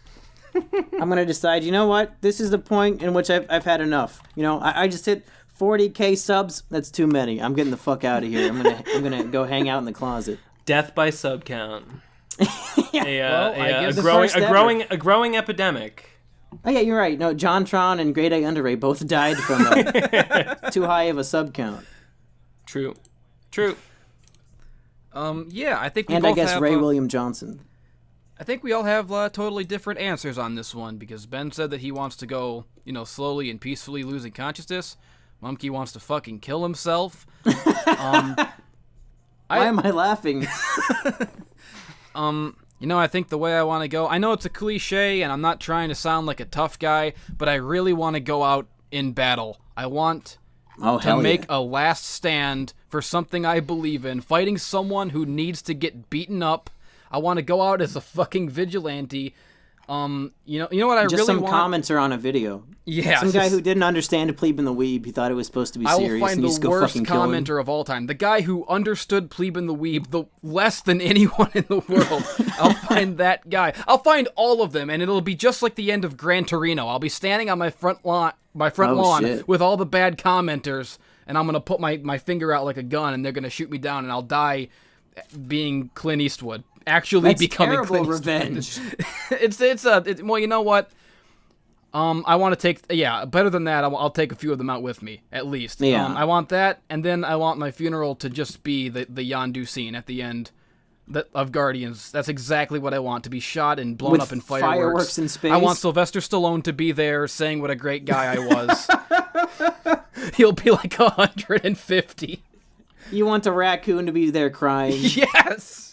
I'm going to decide, you know what? This is the point in which I've had enough. You know, I just hit 40K subs. That's too many. I'm getting the fuck out of here. I'm gonna go hang out in the closet. Death by sub count. Yeah. A growing epidemic. Oh yeah, you're right. No, JonTron and Great A Underray both died from too high of a sub count. True. Yeah, I think we and both I guess have, Ray William Johnson. I think we all have totally different answers on this one, because Ben said that he wants to go, slowly and peacefully losing consciousness. Mumkey wants to fucking kill himself. Why am I laughing? I think the way I want to go, I know it's a cliche, and I'm not trying to sound like a tough guy, but I really want to go out in battle. I want to make a last stand for something I believe in, fighting someone who needs to get beaten up. I want to go out as a fucking vigilante. You know what I just really want? Just some commenter on a video. Yeah. Some guy who didn't understand Plebe and the Weeb. He thought it was supposed to be serious. I will find the worst commenter of all time. The guy who understood Plebe and the Weeb the less than anyone in the world. I'll find that guy. I'll find all of them, and it'll be just like the end of Gran Torino. I'll be standing on my front lawn shit. with all the bad commenters, and I'm gonna put my finger out like a gun, and they're gonna shoot me down, and I'll die being Clint Eastwood. Actually That's becoming terrible Clint revenge. Well, you know what? I want to take better than that. I'll take a few of them out with me at least. Yeah. I want that, and then I want my funeral to just be the Yondu scene at the end of Guardians. That's exactly what I want, to be shot and blown With up in fireworks in space. I want Sylvester Stallone to be there saying what a great guy I was. He'll be like 150. You want the raccoon to be there crying. Yes.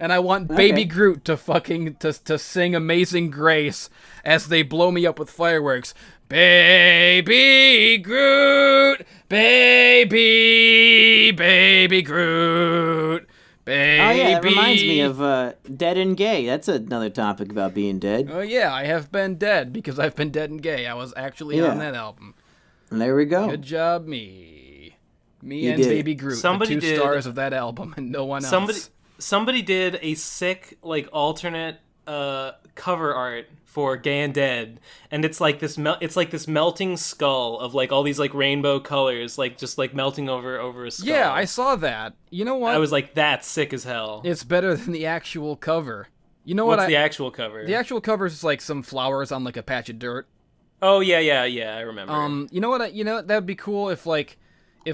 And I want Baby Groot to fucking to sing Amazing Grace as they blow me up with fireworks. Baby Groot, baby Groot, baby. Oh yeah, that reminds me of Dead and Gay. That's another topic about being dead. Oh yeah, I have been dead because I've been dead and gay. I was actually on that album. And there we go. Good job, me. You and did. Baby Groot, Somebody the two did. stars of that album, and no one else. Somebody did a sick, like, alternate cover art for Gay and Dead, and it's like this melting skull of like all these like rainbow colors, like just like melting over a skull. Yeah, I saw that. You know what? I was like, that's sick as hell. It's better than the actual cover. You know What's the actual cover? The actual cover is like some flowers on like a patch of dirt. Oh yeah, I remember. You know what? That'd be cool if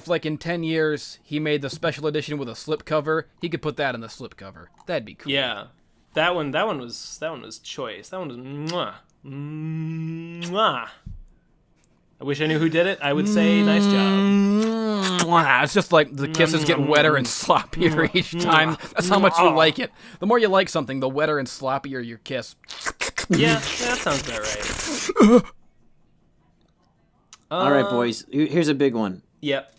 in 10 years he made the special edition with a slipcover. He could put that in the slipcover. That'd be cool. Yeah, that one was choice. That one was mwah. Mwah. I wish I knew who did it. I would say nice job. It's just like the kisses get wetter and sloppier each time. That's how much you like it. The more you like something, the wetter and sloppier your kiss. Yeah, that sounds about right. All right, boys. Here's a big one. Yep.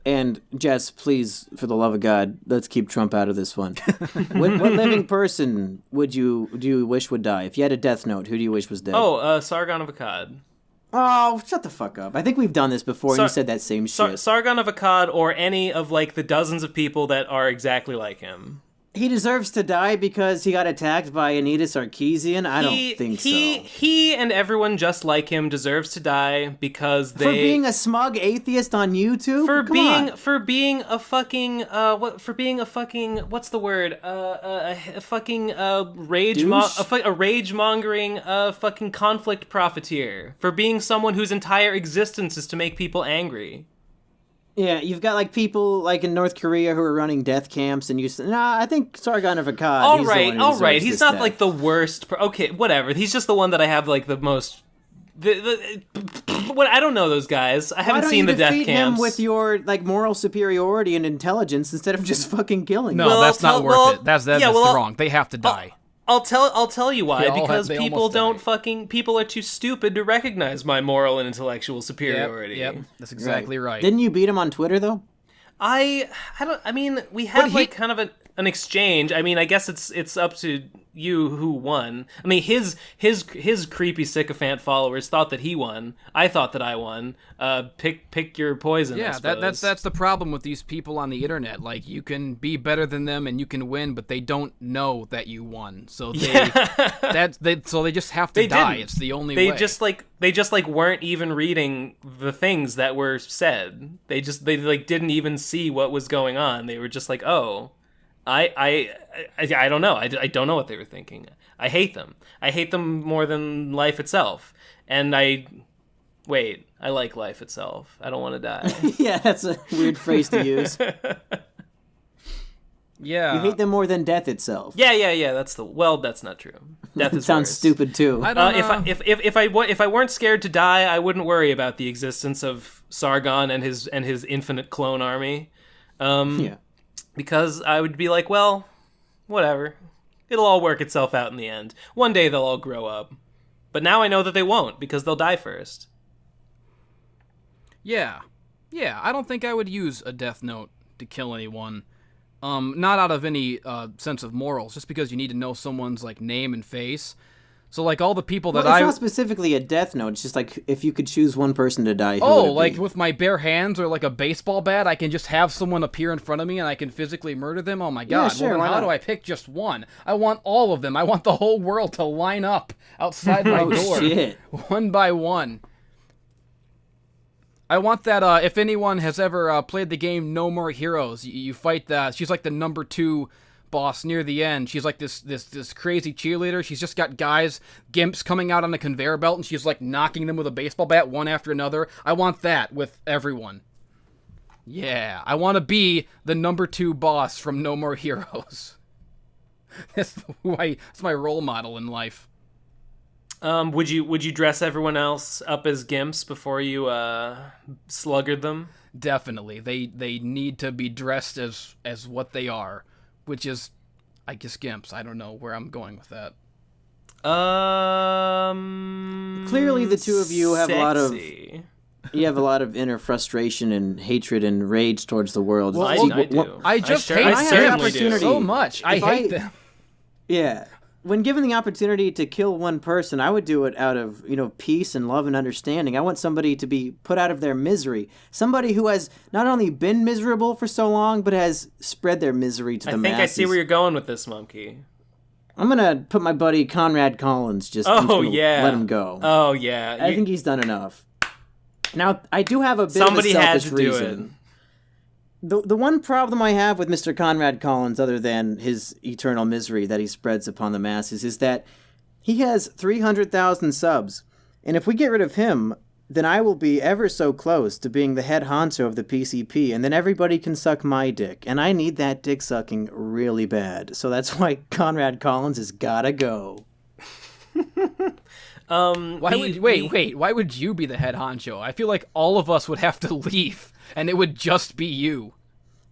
And Jess, please, for the love of God, let's keep Trump out of this one. What living person do you wish would die? If you had a death note, who do you wish was dead? Oh, Sargon of Akkad. Oh, shut the fuck up. I think we've done this before, and you said that same shit. Sargon of Akkad, or any of like the dozens of people that are exactly like him. He deserves to die because he got attacked by Anita Sarkeesian? I don't think so. He and everyone just like him deserves to die because they... For being a smug atheist on YouTube? For being a fucking what's the word? A fucking rage mongering fucking conflict profiteer. For being someone whose entire existence is to make people angry. Yeah, you've got like people like in North Korea who are running death camps, and you say, "Nah, I think Sargon of Akkad." All he's the one who right. deserves He's this not death." like the worst. Okay, whatever. He's just the one that I have like the most. What I don't know those guys. I haven't seen the death defeat camps. him with your like moral superiority and intelligence instead of just fucking killing No, him. Well, that's not worth it. That's yeah, well, wrong. They have to die. I'll tell you why. They all Because they people almost don't die. people are too stupid to recognize my moral and intellectual superiority. Yep, that's exactly right. Didn't you beat him on Twitter though? I don't. I mean, we had he- like kind of an exchange. I mean, I guess it's up to you who won. I mean, his creepy sycophant followers thought that he won. I thought that I won. Pick your poison. I Yeah, suppose. that's the problem with these people on the internet. Like, you can be better than them and you can win, but they don't know that you won. So they just have to They die. didn't. It's the only They way. just weren't even reading the things that were said. They didn't even see what was going on. They were just like, oh, I don't know. I don't know what they were thinking. I hate them. I hate them more than life itself. And I like life itself. I don't want to die. Yeah, that's a weird phrase to use. yeah. You hate them more than death itself. Yeah. That's not true. Death It is sounds worse. stupid too. I don't know. If I weren't scared to die, I wouldn't worry about the existence of Sargon and his infinite clone army. Yeah. Because I would be like, well, whatever. It'll all work itself out in the end. One day they'll all grow up. But now I know that they won't, because they'll die first. Yeah. I don't think I would use a death note to kill anyone. Not out of any sense of morals, just because you need to know someone's like name and face. So like all the people that Well, it's not specifically a death note. It's just like if you could choose one person to die, who would it like be? with my bare hands or like a baseball bat, I can just have someone appear in front of me and I can physically murder them. Oh my god! sure, Well, why then how not? do I pick just one? I want all of them. I want the whole world to line up outside my door, shit. one by one. I want that. If anyone has ever played the game No More Heroes, you fight that. She's like the number 2 boss near the end. She's like this crazy cheerleader. She's just got gimps coming out on a conveyor belt, and she's like knocking them with a baseball bat one after another. I want that with everyone. Yeah, I want to be the number 2 boss from No More Heroes. That's my role model in life. Would you dress everyone else up as gimps before you sluggard them? Definitely, they need to be dressed as what they are, which is, I guess, gimps. I don't know where I'm going with that. Clearly, the two of you have a lot of sexy. you have a lot of inner frustration and hatred and rage towards the world. I See, do. I just sure- hate I gimps certainly do. so much. I If hate them. Yeah. When given the opportunity to kill one person, I would do it out of, peace and love and understanding. I want somebody to be put out of their misery. Somebody who has not only been miserable for so long, but has spread their misery to the I masses. think I see where you're going with this, Monkey. I'm going to put my buddy Conrad Collins, I'm just gonna let him go. Oh yeah. I think he's done enough. Now, I do have a bit Somebody of a had selfish to do reason. it. The one problem I have with Mr. Conrad Collins, other than his eternal misery that he spreads upon the masses, is that he has 300,000 subs. And if we get rid of him, then I will be ever so close to being the head honcho of the PCP, and then everybody can suck my dick. And I need that dick sucking really bad. So that's why Conrad Collins has gotta go. Why would you be the head honcho? I feel like all of us would have to leave, and it would just be you.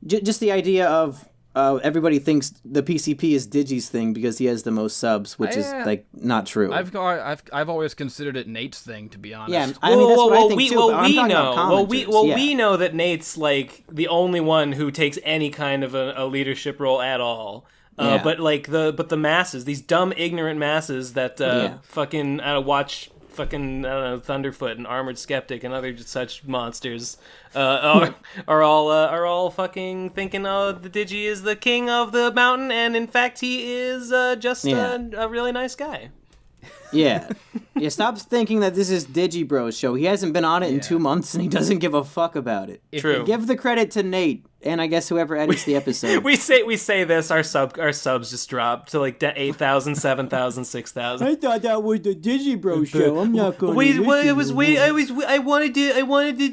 Just the idea of everybody thinks the PCP is Digi's thing because he has the most subs, which is not true. I've always considered it Nate's thing, to be honest. Yeah, I mean that's what I think too. But I'm talking about commenters. We know that Nate's like the only one who takes any kind of a leadership role at all. But the masses, these dumb ignorant masses that fucking watch fucking, I don't know, Thunderfoot and Armored Skeptic and other such monsters are all fucking thinking, oh, the Digi is the king of the mountain, and in fact he is just a really nice guy. Yeah. Yeah, stop thinking that this is Digibro's show. He hasn't been on it in 2 months, and he doesn't give a fuck about it. True. Give the credit to Nate, and I guess whoever edits the episode. we say this, our subs just drop to like 8,000, 7,000, 6,000. I thought that was the Digibro show. I'm not going I wanted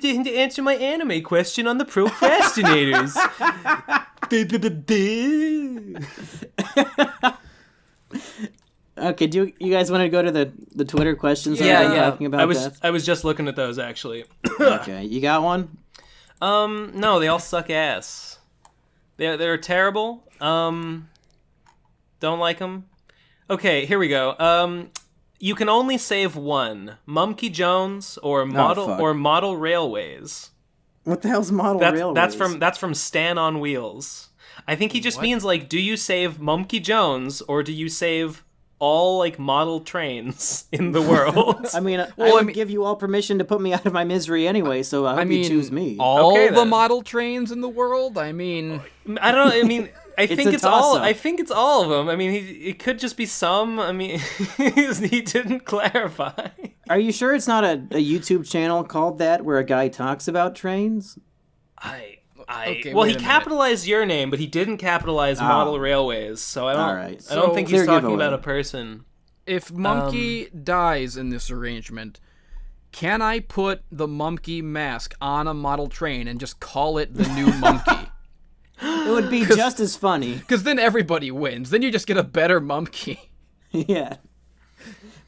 to answer my anime question on the procrastinators. Okay, do you guys want to go to the Twitter questions? Talking about I was just looking at those actually. Okay, you got one? No, they all suck ass. They're terrible. Don't like them. Okay, here we go. You can only save one: Mumkey Jones or model railways. What the hell's model railways? That's from Stan on Wheels. I think he just means like, do you save Mumkey Jones or do you save all like model trains in the world? I mean, I would give you all permission to put me out of my misery anyway, so I hope you choose me. All Okay, the then. model trains in the world? I mean... I don't know. I mean, I think it's all. toss-up. I think it's all of them. I mean, it could just be some. I mean, he didn't clarify. Are you sure it's not a YouTube channel called that where a guy talks about trains? Okay, well, wait he a minute. capitalized your name, but he didn't capitalize model railways. So I don't. All right. I don't So- think he's Clear talking giveaway. about a person. If Mumkey dies in this arrangement, can I put the Mumkey mask on a model train and just call it the new Mumkey? It would be just as funny. Because then everybody wins. Then you just get a better Mumkey. Yeah.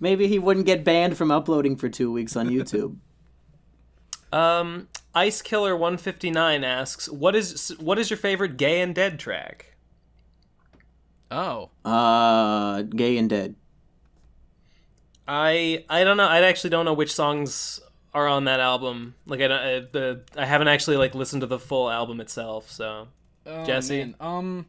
Maybe he wouldn't get banned from uploading for 2 weeks on YouTube. Ice Killer 159 asks, "What is your favorite Gay and Dead track?" Oh. Gay and Dead. I don't know. I actually don't know which songs are on that album. Like I haven't actually like listened to the full album itself. So Jesse, Man.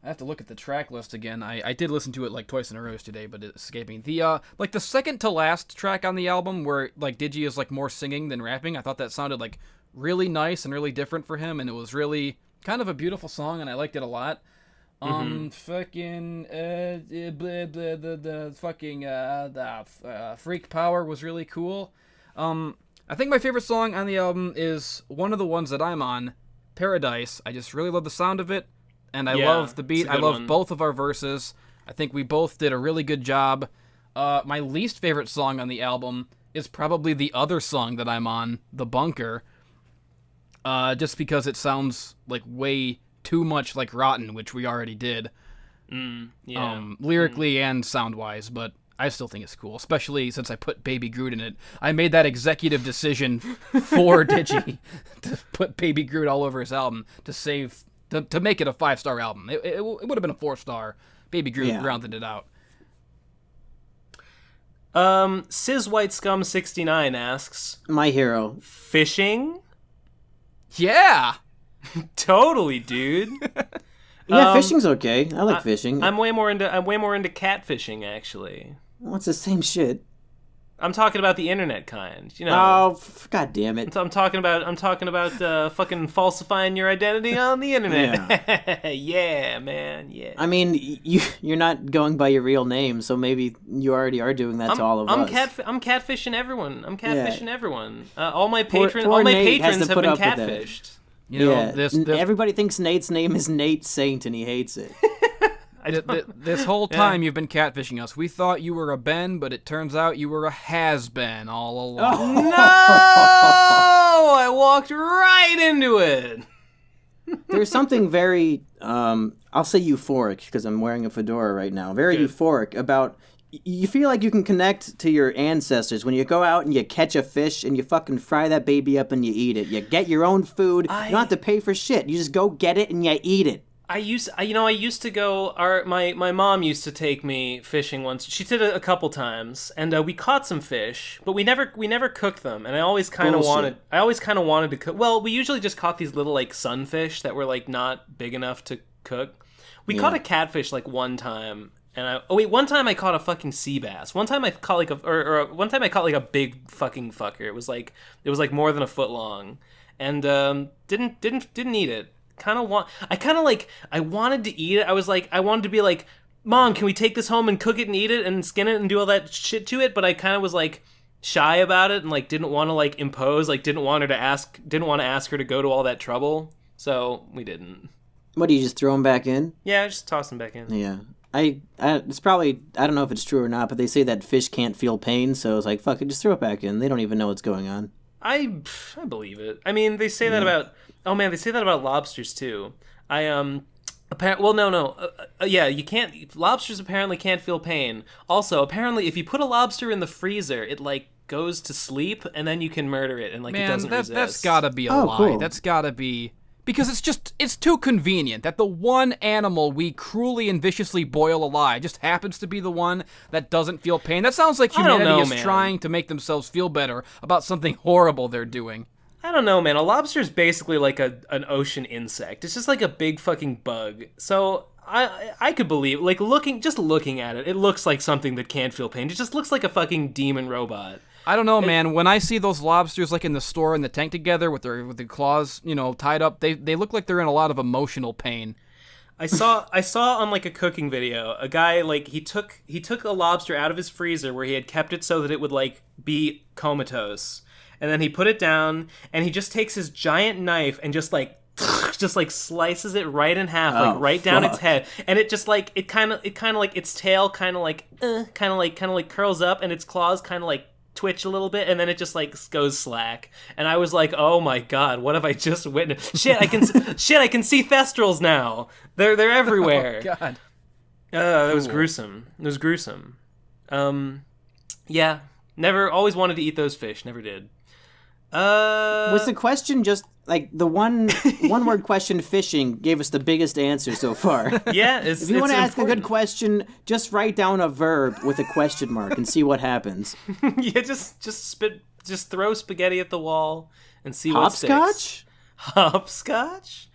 I have to look at the track list again. I did listen to it like twice in a row today, but it's escaping. The like the second to last track on the album, where like Digi is like more singing than rapping, I thought that sounded like really nice and really different for him, and it was really kind of a beautiful song, and I liked it a lot. Freak Power was really cool. I think my favorite song on the album is one of the ones that I'm on, Paradise. I just really love the sound of it, and I love the beat. it's a I good love one. both of our verses. I think we both did a really good job. My least favorite song on the album is probably the other song that I'm on, The Bunker, just because it sounds like way too much like Rotten, which we already did. Lyrically and sound-wise, but I still think it's cool, especially since I put Baby Groot in it. I made that executive decision for Digi to put Baby Groot all over his album to make it a 5-star album. It would have been a 4-star. Baby Groot rounded it out. Sis White Scum 69 asks, My hero. "Fishing? Yeah! Totally, dude. Yeah, fishing's okay. I like fishing. I'm way more into catfishing actually. Well, it's the same shit. I'm talking about the internet kind, you know. Oh, God damn it. I'm talking about fucking falsifying your identity on the internet. Yeah, man. Yeah. I mean, you're not going by your real name, so maybe you already are doing that to all of us. I'm catfishing everyone. I'm catfishing everyone. All my Poor Nate has patrons to have put been up with that. catfished. You know, Yeah, this everybody thinks Nate's name is Nate Saint, and he hates it. this whole time you've been catfishing us. We thought you were a Ben, but it turns out you were a has-been all along. No! I walked right into it. There's something very, I'll say euphoric, because I'm wearing a fedora right now, very euphoric about, you feel like you can connect to your ancestors when you go out and you catch a fish and you fucking fry that baby up and you eat it. You get your own food. You don't have to pay for shit. You just go get it and you eat it. I used to go. My mom used to take me fishing once. She did it a couple times, and we caught some fish, but we never cooked them. And I always kind of wanted to cook. Well, we usually just caught these little like sunfish that were like not big enough to cook. We caught a catfish like one time, and one time I caught a fucking sea bass. One time I caught like one time I caught like a big fucking fucker. It was like more than a foot long, and didn't eat it. I wanted to eat it. I was like, I wanted to be like, Mom, can we take this home and cook it and eat it and skin it and do all that shit to it? But I kind of was like shy about it and like didn't want to like impose, like didn't want to ask her to go to all that trouble. So we didn't. What, do you just throw them back in? Yeah, just toss them back in. Yeah. It's probably, I don't know if it's true or not, but they say that fish can't feel pain, so it's like, fuck it, just throw it back in. They don't even know what's going on. I believe it. I mean, they say that about, they say that about lobsters too. Yeah, you can't, lobsters apparently can't feel pain. Also, apparently, if you put a lobster in the freezer, it like goes to sleep, and then you can murder it, and like it doesn't resist. That's gotta be a lie. Cool. That's gotta be... Because it's too convenient that the one animal we cruelly and viciously boil alive just happens to be the one that doesn't feel pain. That sounds like humanity is trying to make themselves feel better about something horrible they're doing. I don't know, man. A lobster is basically like an ocean insect. It's just like a big fucking bug. So I could believe, like looking at it, it looks like something that can't feel pain. It just looks like a fucking demon robot. I don't know, man. When I see those lobsters like in the store in the tank together with their claws, tied up, they look like they're in a lot of emotional pain. I saw on like a cooking video, a guy like he took a lobster out of his freezer where he had kept it so that it would like be comatose. And then he put it down and he just takes his giant knife and just like slices it right in half, like right down its head, and it just like it kind of like its tail kind of like curls up and its claws kind of like twitch a little bit, and then it just like goes slack. And I was like, oh my god, what have I just witnessed? Shit, I can see thestrals now. They're everywhere. Oh god. That was gruesome. It was gruesome. Yeah, always wanted to eat those fish, never did. Was the question just like the one word question? Fishing gave us the biggest answer so far. Yeah, if you want to ask a good question, just write down a verb with a question mark and see what happens. Yeah, just throw spaghetti at the wall and see what sticks. Hopscotch? Hopscotch?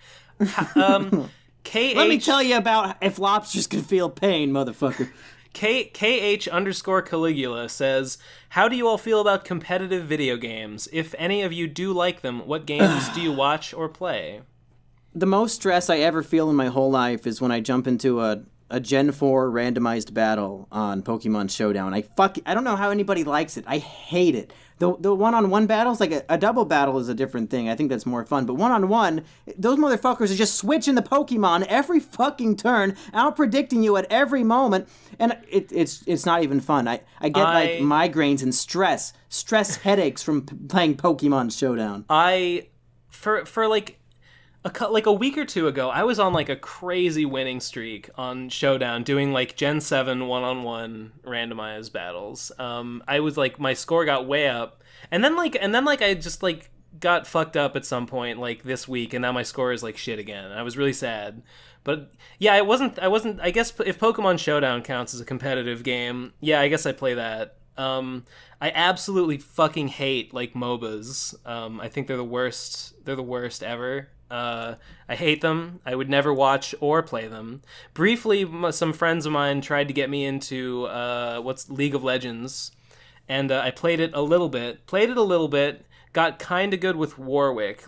KH... Let me tell you about if lobsters can feel pain, motherfucker. KH_Caligula says, how do you all feel about competitive video games? If any of you do like them, what games do you watch or play? The most stress I ever feel in my whole life is when I jump into a Gen 4 randomized battle on Pokemon Showdown. I don't know how anybody likes it. I hate it. The one-on-one battles, like a double battle is a different thing. I think that's more fun. But one-on-one, those motherfuckers are just switching the Pokemon every fucking turn, out-predicting you at every moment. And it's not even fun. I get like migraines and stress headaches from playing Pokemon Showdown. For like a week or two ago, I was on like a crazy winning streak on Showdown, doing like Gen 7 one-on-one randomized battles. I was like, my score got way up, and then I just like got fucked up at some point like this week, and now my score is like shit again. I was really sad. But yeah, I wasn't. I guess if Pokemon Showdown counts as a competitive game, yeah, I guess I play that. I absolutely fucking hate like MOBAs. I think they're the worst. They're the worst ever. I hate them. I would never watch or play them. Briefly, some friends of mine tried to get me into League of Legends, and I played it a little bit. Got kind of good with Warwick.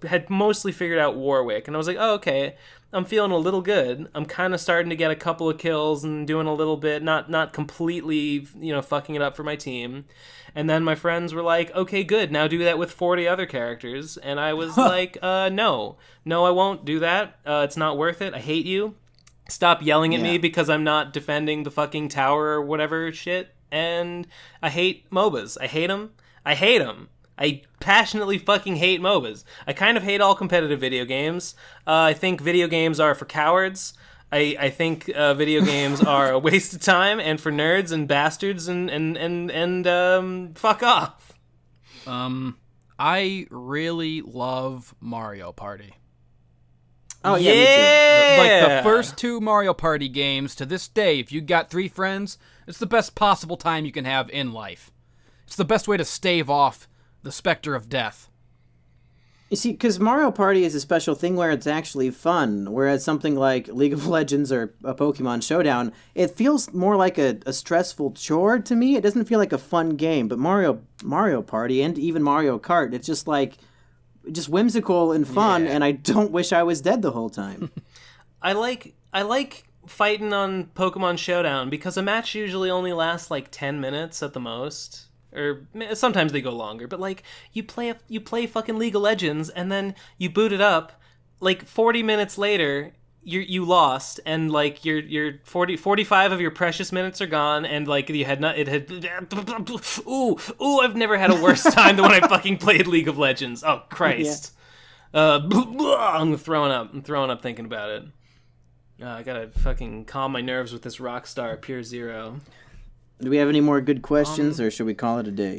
Had mostly figured out Warwick, and I was like, oh, okay, I'm feeling a little good. I'm kind of starting to get a couple of kills and doing a little bit, not completely, fucking it up for my team. And then my friends were like, okay, good, now do that with 40 other characters. And I was like, no, I won't do that. It's not worth it. I hate you. Stop yelling at me because I'm not defending the fucking tower or whatever shit. And I hate MOBAs. I hate them. I passionately fucking hate MOBAs. I kind of hate all competitive video games. I think video games are for cowards. I think video games are a waste of time and for nerds and bastards and fuck off. I really love Mario Party. Oh yeah, me too. Like the first two Mario Party games to this day, if you got 3 friends, it's the best possible time you can have in life. It's the best way to stave off the specter of death. You see, because Mario Party is a special thing where it's actually fun, whereas something like League of Legends or a Pokemon Showdown, it feels more like a stressful chore to me. It doesn't feel like a fun game. But Mario Party and even Mario Kart, it's just whimsical and fun, and I don't wish I was dead the whole time. I like fighting on Pokemon Showdown, because a match usually only lasts like 10 minutes at the most. Or sometimes they go longer, but like you play fucking League of Legends and then you boot it up, like 40 minutes later you lost, and like your 45 of your precious minutes are gone, and like you had not ooh I've never had a worse time than when I fucking played League of Legends. Oh Christ. Yeah. I'm throwing up thinking about it. I gotta fucking calm my nerves with this Rockstar Pure Zero. Do we have any more good questions, or should we call it a day?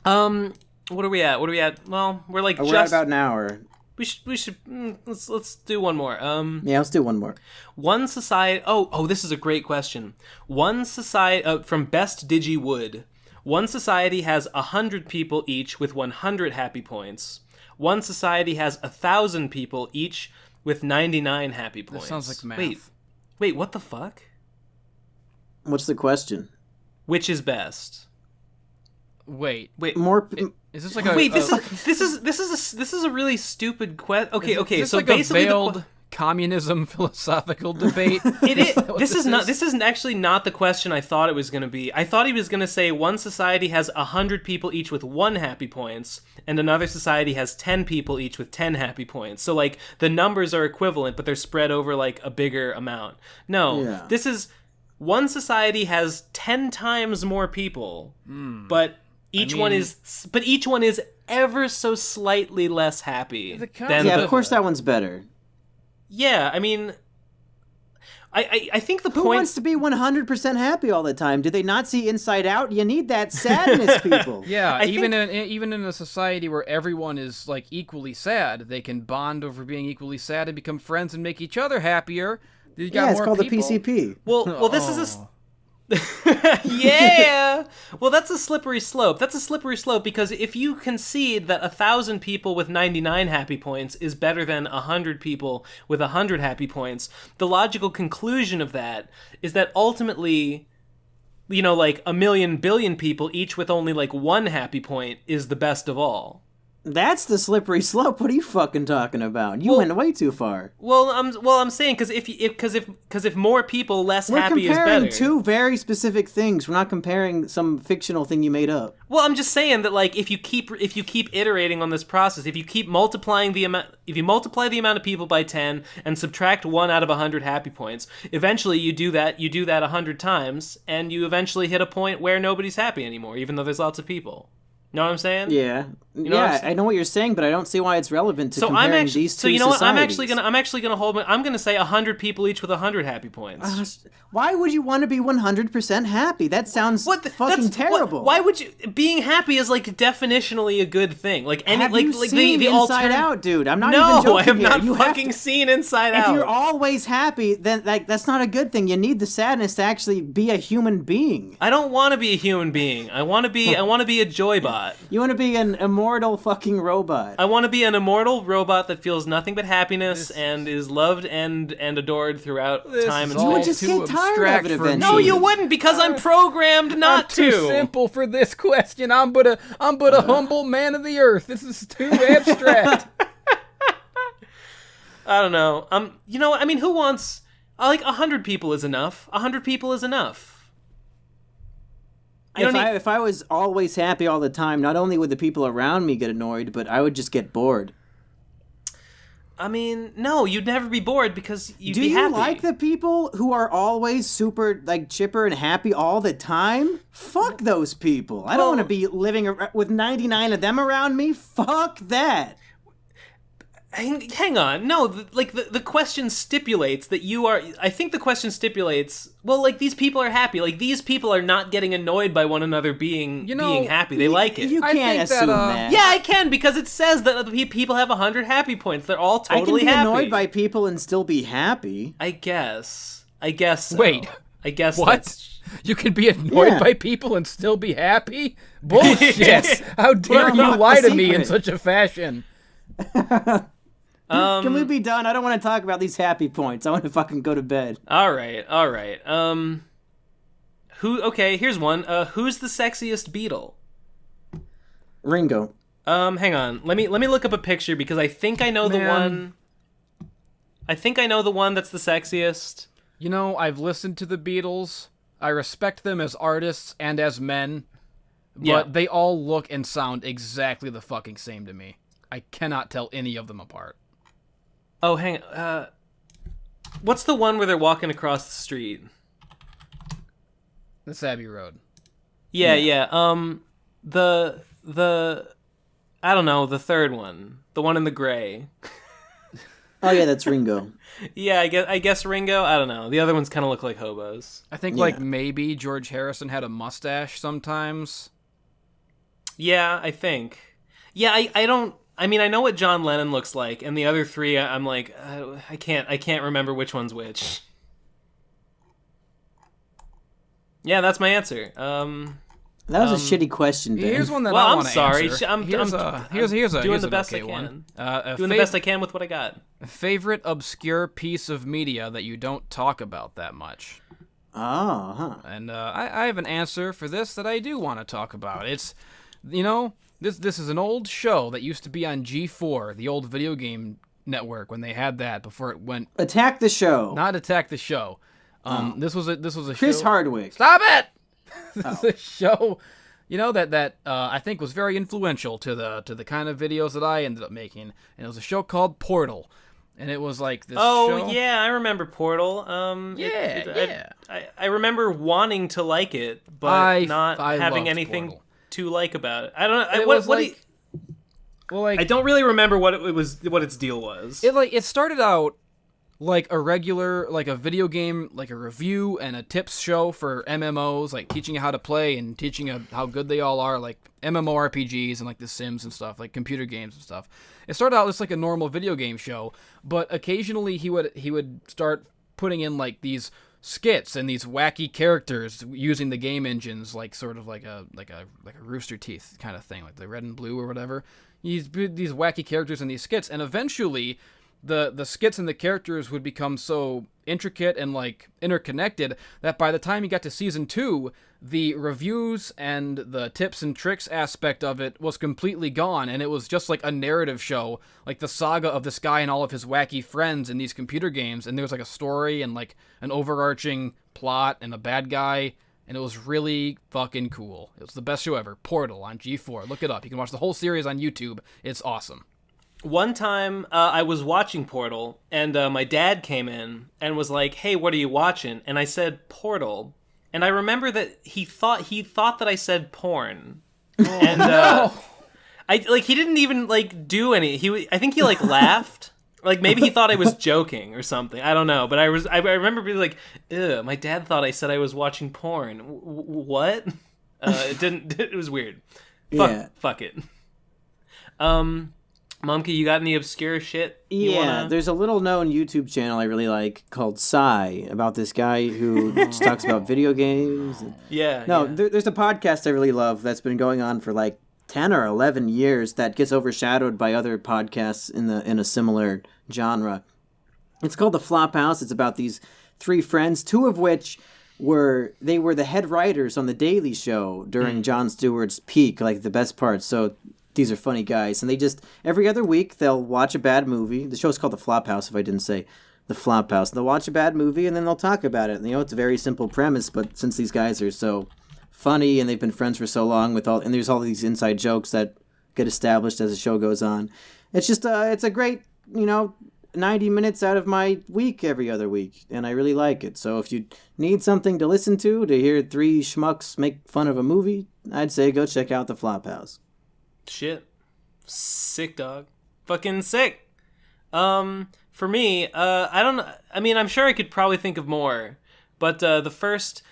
What are we at? Well, we're like we're at about an hour. We should let's do one more. Yeah, let's do one more. One society. Oh, this is a great question. One society from Best Digi Wood. One society has 100 people each with 100 happy points. One society has 1,000 people each with 99 happy points. That sounds like math. Wait, what the fuck? What's the question? Which is best? Wait. More. Is this like a? Wait, this is a really stupid question. Okay. Is this So like basically, a veiled communism philosophical debate. It is. This is actually not the question I thought it was going to be. I thought he was going to say one society has 100 people each with 1 happy points, and another society has 10 people each with 10 happy points. So like the numbers are equivalent, but they're spread over like a bigger amount. No, This is one society has 10 times more people, but each one is ever so slightly less happy. Of course that one's better. Yeah, I mean, I think the Who point... wants to be 100% happy all the time? Do they not see Inside Out? You need that sadness, people. Yeah, even in a society where everyone is like equally sad, they can bond over being equally sad and become friends and make each other happier. You got it's more called people. the PCP. Well, this is a... Yeah! Well, that's a slippery slope. Because if you concede that 1,000 people with 99 happy points is better than 100 people with 100 happy points, the logical conclusion of that is that ultimately, you know, like 1 million billion people, each with only like 1 happy point, is the best of all. That's the slippery slope. What are you fucking talking about? You went way too far. Well, I'm saying because if more people less happy is better. We're comparing 2 very specific things. We're not comparing some fictional thing you made up. Well, I'm just saying that like if you keep iterating on this process, if you multiply the amount of people by 10 and subtract 1 out of 100 happy points, eventually you do that 100 times, and you eventually hit a point where nobody's happy anymore, even though there's lots of people. Know what I'm saying? Yeah. You know I know what you're saying, but I don't see why it's relevant to comparing these two societies. So you know what? I'm actually gonna I'm gonna say 100 people each with 100 happy points. Why would you want to be 100% happy? That sounds fucking terrible. Why would you? Being happy is like definitionally a good thing. Like any have like you like seen the Inside Out, dude? I'm not even joking. No, I have not you fucking seen Inside Out. If you're always happy, then that's not a good thing. You need the sadness to actually be a human being. I don't want to be a human being. I want to be a joybot. You want to be an immortal fucking robot. I want to be an immortal robot that feels nothing but happiness and is loved and adored throughout time and space. You would just get tired of it eventually. No, you wouldn't, because I'm programmed not to. Too simple for this question. I'm but a humble man of the earth. This is too abstract. I don't know. You know, I mean, who wants... like, 100 people is enough. 100 people is enough. If I was always happy all the time, not only would the people around me get annoyed, but I would just get bored. I mean, no, you'd never be bored because you'd be happy. Do you like the people who are always super, like, chipper and happy all the time? Fuck those people. I don't want to be living with 99 of them around me. Fuck that. Hang on. No, the question stipulates that you are... I think the question stipulates... Well, like, these people are happy. Like, these people are not getting annoyed by one another being happy. They like it. You can't assume that. Yeah, I can, because it says that the people have 100 happy points. They're all totally happy. I can be annoyed by people and still be happy. I guess so. Wait. I guess what? You can be annoyed by people and still be happy? Bullshit! How dare you lie to me in such a fashion? Can we be done? I don't want to talk about these happy points. I want to fucking go to bed. All right. Okay, here's one. Who's the sexiest Beatle? Ringo. Hang on. Let me look up a picture because I think I know the one. I think I know the one that's the sexiest. You know, I've listened to the Beatles. I respect them as artists and as men, but they all look and sound exactly the fucking same to me. I cannot tell any of them apart. Oh, hang on. What's the one where they're walking across the street? That's Abbey Road. Yeah. The I don't know, the third one. The one in the gray. Oh yeah, that's Ringo. Yeah, I guess Ringo. I don't know. The other ones kind of look like hobos. I think like maybe George Harrison had a mustache sometimes. Yeah, I think. Yeah, I don't. I mean, I know what John Lennon looks like, and the other three, I'm like, I can't remember which one's which. Yeah, that's my answer. That was a shitty question, Ben. Here's one that Well, I I'm want to sorry. answer. I'm Here's doing the best okay I one. can. Doing the best I can with what I got. Favorite obscure piece of media that you don't talk about that much. Oh, huh. And I have an answer for this that I do want to talk about. It's, you know, this is an old show that used to be on G4, the old video game network, when they had that before it went. Attack the Show. Not Attack the Show. This was a Chris show. Hardwick. Stop it! This is a show, you know, that I think was very influential to the kind of videos that I ended up making. And it was a show called Portal. And it was like this show. Yeah, I remember Portal. I remember wanting to like it, but not having anything Portal. to like about it. I don't know. It What was do like, you, well, like I don't really remember what it was. What its deal was. it started out like a regular, like a video game, like a review and a tips show for MMOs, like teaching you how to play and teaching you how good they all are, like MMORPGs and like The Sims and stuff, like computer games and stuff. It started out just like a normal video game show, but occasionally he would start putting in like these skits and these wacky characters using the game engines, like sort of like a Rooster Teeth kind of thing, like the Red and Blue or whatever. These wacky characters in these skits, and eventually the skits and the characters would become so intricate and like interconnected that by the time you got to season 2, the reviews and the tips and tricks aspect of it was completely gone, and it was just like a narrative show, like the saga of this guy and all of his wacky friends in these computer games, and there was like a story and like an overarching plot and a bad guy, and it was really fucking cool. It was the best show ever. Portal on G4. Look it up. You can watch the whole series on YouTube. It's awesome. One time, I was watching Portal, and my dad came in and was like, "Hey, what are you watching?" And I said Portal, and I remember that he thought that I said porn, and No. he didn't even like do any. I think he like laughed, like maybe he thought I was joking or something. I don't know, but I remember being like, "Ew, my dad thought I said I was watching porn." What? It didn't. It was weird. Fuck it. Momke, you got any obscure shit? There's a little known YouTube channel I really like called Psy, about this guy who just talks about video games. There's a podcast I really love that's been going on for like 10 or 11 years that gets overshadowed by other podcasts in a similar genre. It's called The Flophouse. It's about these 3 friends, 2 of which were the head writers on The Daily Show during Jon Stewart's peak, like the best parts. So these are funny guys, and they just every other week they'll watch a bad movie. The show's called The Flophouse, if I didn't say The Flophouse. They'll watch a bad movie and then they'll talk about it. And, you know, it's a very simple premise, but since these guys are so funny and they've been friends for so long and there's all these inside jokes that get established as the show goes on. It's just it's a great, 90 minutes out of my week every other week, and I really like it. So if you need something to listen to hear 3 schmucks make fun of a movie, I'd say go check out The Flophouse. Shit. Sick, dog. Fucking sick. For me, I don't know. I mean, I'm sure I could probably think of more, but the first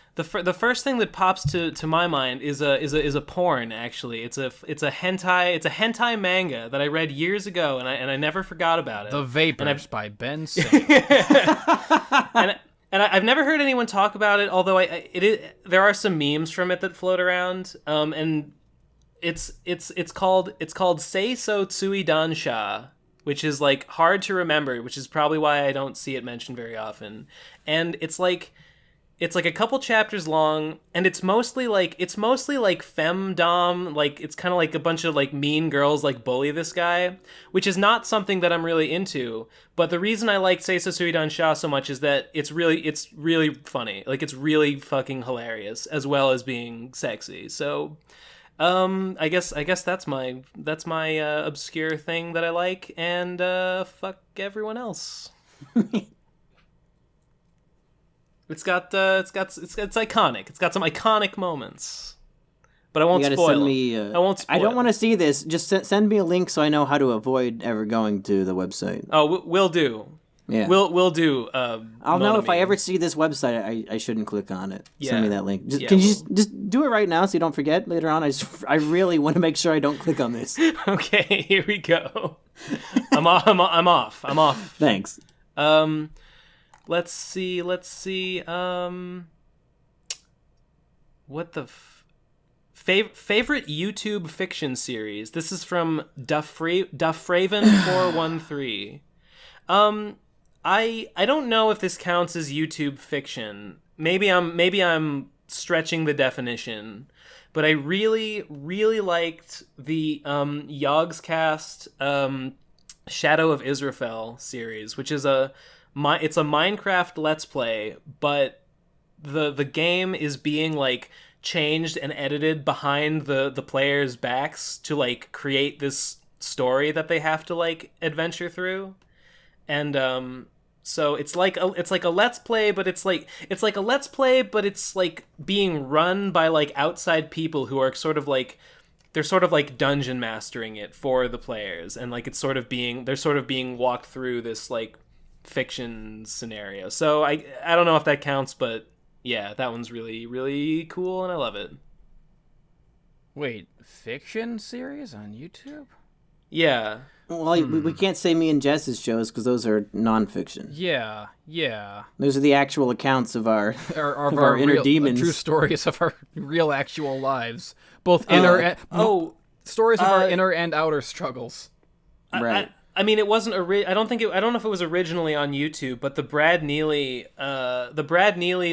thing that pops to my mind is a porn. Actually, it's a hentai manga that I read years ago, and I never forgot about it. The Vapors by Ben Singh. and I've never heard anyone talk about it, although there are some memes from it that float around. And it's called Seiso Tsui Dansha, which is like hard to remember, which is probably why I don't see it mentioned very often. And it's like it's like a couple chapters long, and it's mostly like femdom, like it's kind of like a bunch of like mean girls like bully this guy, which is not something that I'm really into. But the reason I like Seisa Suidan Sha so much is that it's really funny. Like it's really fucking hilarious as well as being sexy. So I guess that's my obscure thing that I like, and fuck everyone else. It's iconic. It's got some iconic moments, but I won't spoil. Send me, I won't spoil. I don't want to see this. Just send me a link so I know how to avoid ever going to the website. Oh, we'll do. Yeah, we'll do. I'll know if I ever see this website. I shouldn't click on it. Yeah. Send me that link. Can you just do it right now so you don't forget later on? I really want to make sure I don't click on this. Okay, here we go. I'm off. Thanks. Let's see. What the favorite YouTube fiction series? This is from Duffraven413. I don't know if this counts as YouTube fiction. Maybe I'm stretching the definition, but I really liked the Yogscast Shadow of Israfel series, which is it's a Minecraft Let's Play, but the game is being like changed and edited behind the players' backs to like create this story that they have to like adventure through. And so it's like a Let's Play, but it's like a Let's Play, but it's like being run by like outside people who are sort of like dungeon mastering it for the players, and like they're sort of being walked through this like fiction scenario. So I don't know if that counts, but yeah, that one's really cool and I love it. Wait, fiction series on YouTube? Yeah. Well, we can't say me and Jess's shows because those are nonfiction. Yeah. Those are the actual accounts of our inner real, demons. True stories of our real actual lives, both inner stories of our inner and outer struggles. Right. I mean, it wasn't. I don't know if it was originally on YouTube, but the Brad Neely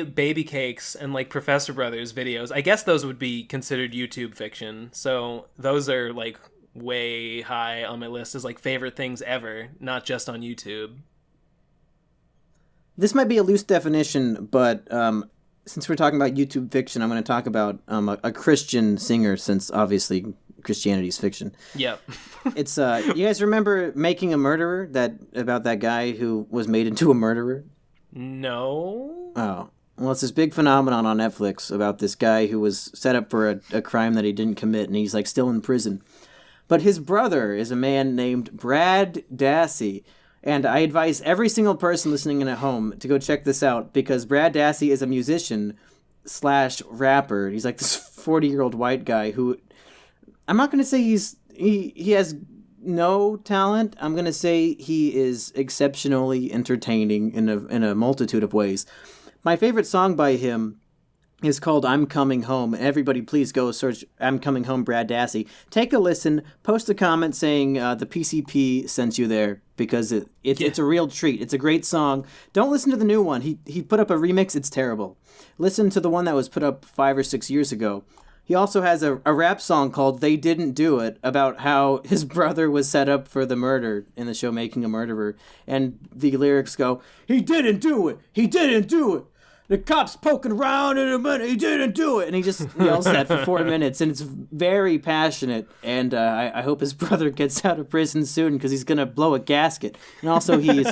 Baby Cakes and like Professor Brothers videos, I guess those would be considered YouTube fiction. So those are like way high on my list as like favorite things ever, not just on YouTube. This might be a loose definition, but since we're talking about YouTube fiction, I'm going to talk about a Christian singer, since obviously Christianity's fiction. Yep. It's you guys remember Making a Murderer, about that guy who was made into a murderer? No. Oh. Well, it's this big phenomenon on Netflix about this guy who was set up for a crime that he didn't commit, and he's like still in prison. But his brother is a man named Brad Dassey, and I advise every single person listening in at home to go check this out, because Brad Dassey is a musician / rapper. He's like this 40-year-old white guy who, I'm not going to say he has no talent. I'm going to say he is exceptionally entertaining in a multitude of ways. My favorite song by him is called I'm Coming Home. Everybody please go search I'm Coming Home Brad Dassey. Take a listen, post a comment saying the PCP sent you there, because it's a real treat. It's a great song. Don't listen to the new one. He put up a remix. It's terrible. Listen to the one that was put up 5 or 6 years ago. He also has a rap song called They Didn't Do It, about how his brother was set up for the murder in the show Making a Murderer. And the lyrics go, he didn't do it. He didn't do it. The cop's poking around in a minute. He didn't do it. And he just yells that for 4 minutes. And it's very passionate. And I hope his brother gets out of prison soon, because he's going to blow a gasket. And also he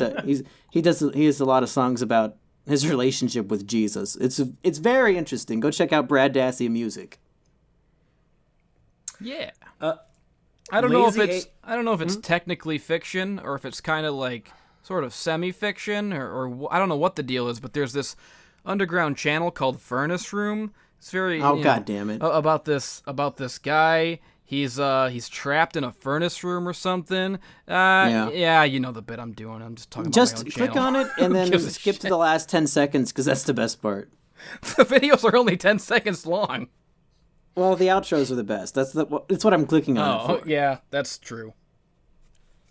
has a lot of songs about his relationship with Jesus. It's very interesting. Go check out Brad Dassey music. Yeah. I don't know if it's technically fiction, or if it's kind of like sort of semi-fiction, or I don't know what the deal is, but there's this underground channel called Furnace Room. It's very God damn it. About this guy. He's trapped in a furnace room or something. Yeah, you know the bit I'm doing. I'm just talking about my own channel. Just click on it and then skip to the last 10 seconds, because that's the best part. The videos are only 10 seconds long. Well, the outros are the best. That's what I'm clicking on. Oh, yeah, that's true.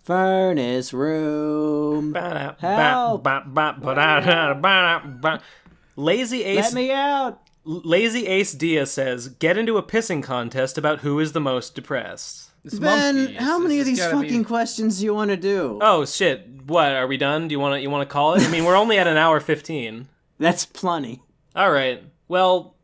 Furnace Room. Help. Lazy Ace. Let me out. Lazy Ace Dia says, "Get into a pissing contest about who is the most depressed." This Ben, monkey, how many of this these has gotta be- fucking questions do you want to do? Oh shit! What are we done? Do you want to call it? I mean, we're only at an hour 15. That's plenty. All right. Well,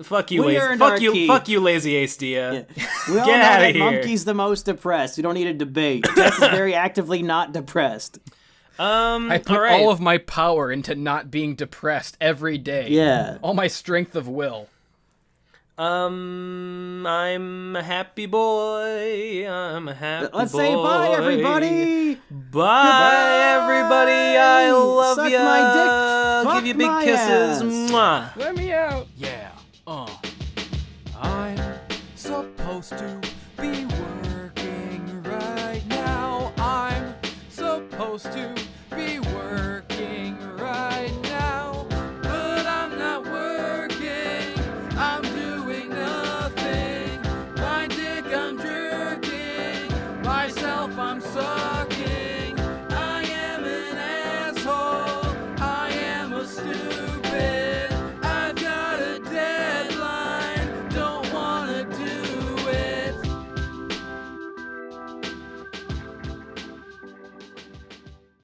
fuck you, We lazy. earned our keep. Fuck you, Lazy Ace Dia. We all Get know outta that here. Monkey's the most depressed. We don't need a debate. Jess is very actively not depressed. I put all right. all of my power into not being depressed every day. Yeah. All my strength of will. I'm a happy boy. I'm a happy boy. Let's say bye, everybody. Bye, everybody. I love Suck ya. my dick. Fuck Give you big my kisses. ass. Mwah. Let me out. Yeah. I'm supposed to be working right now. I'm supposed to be working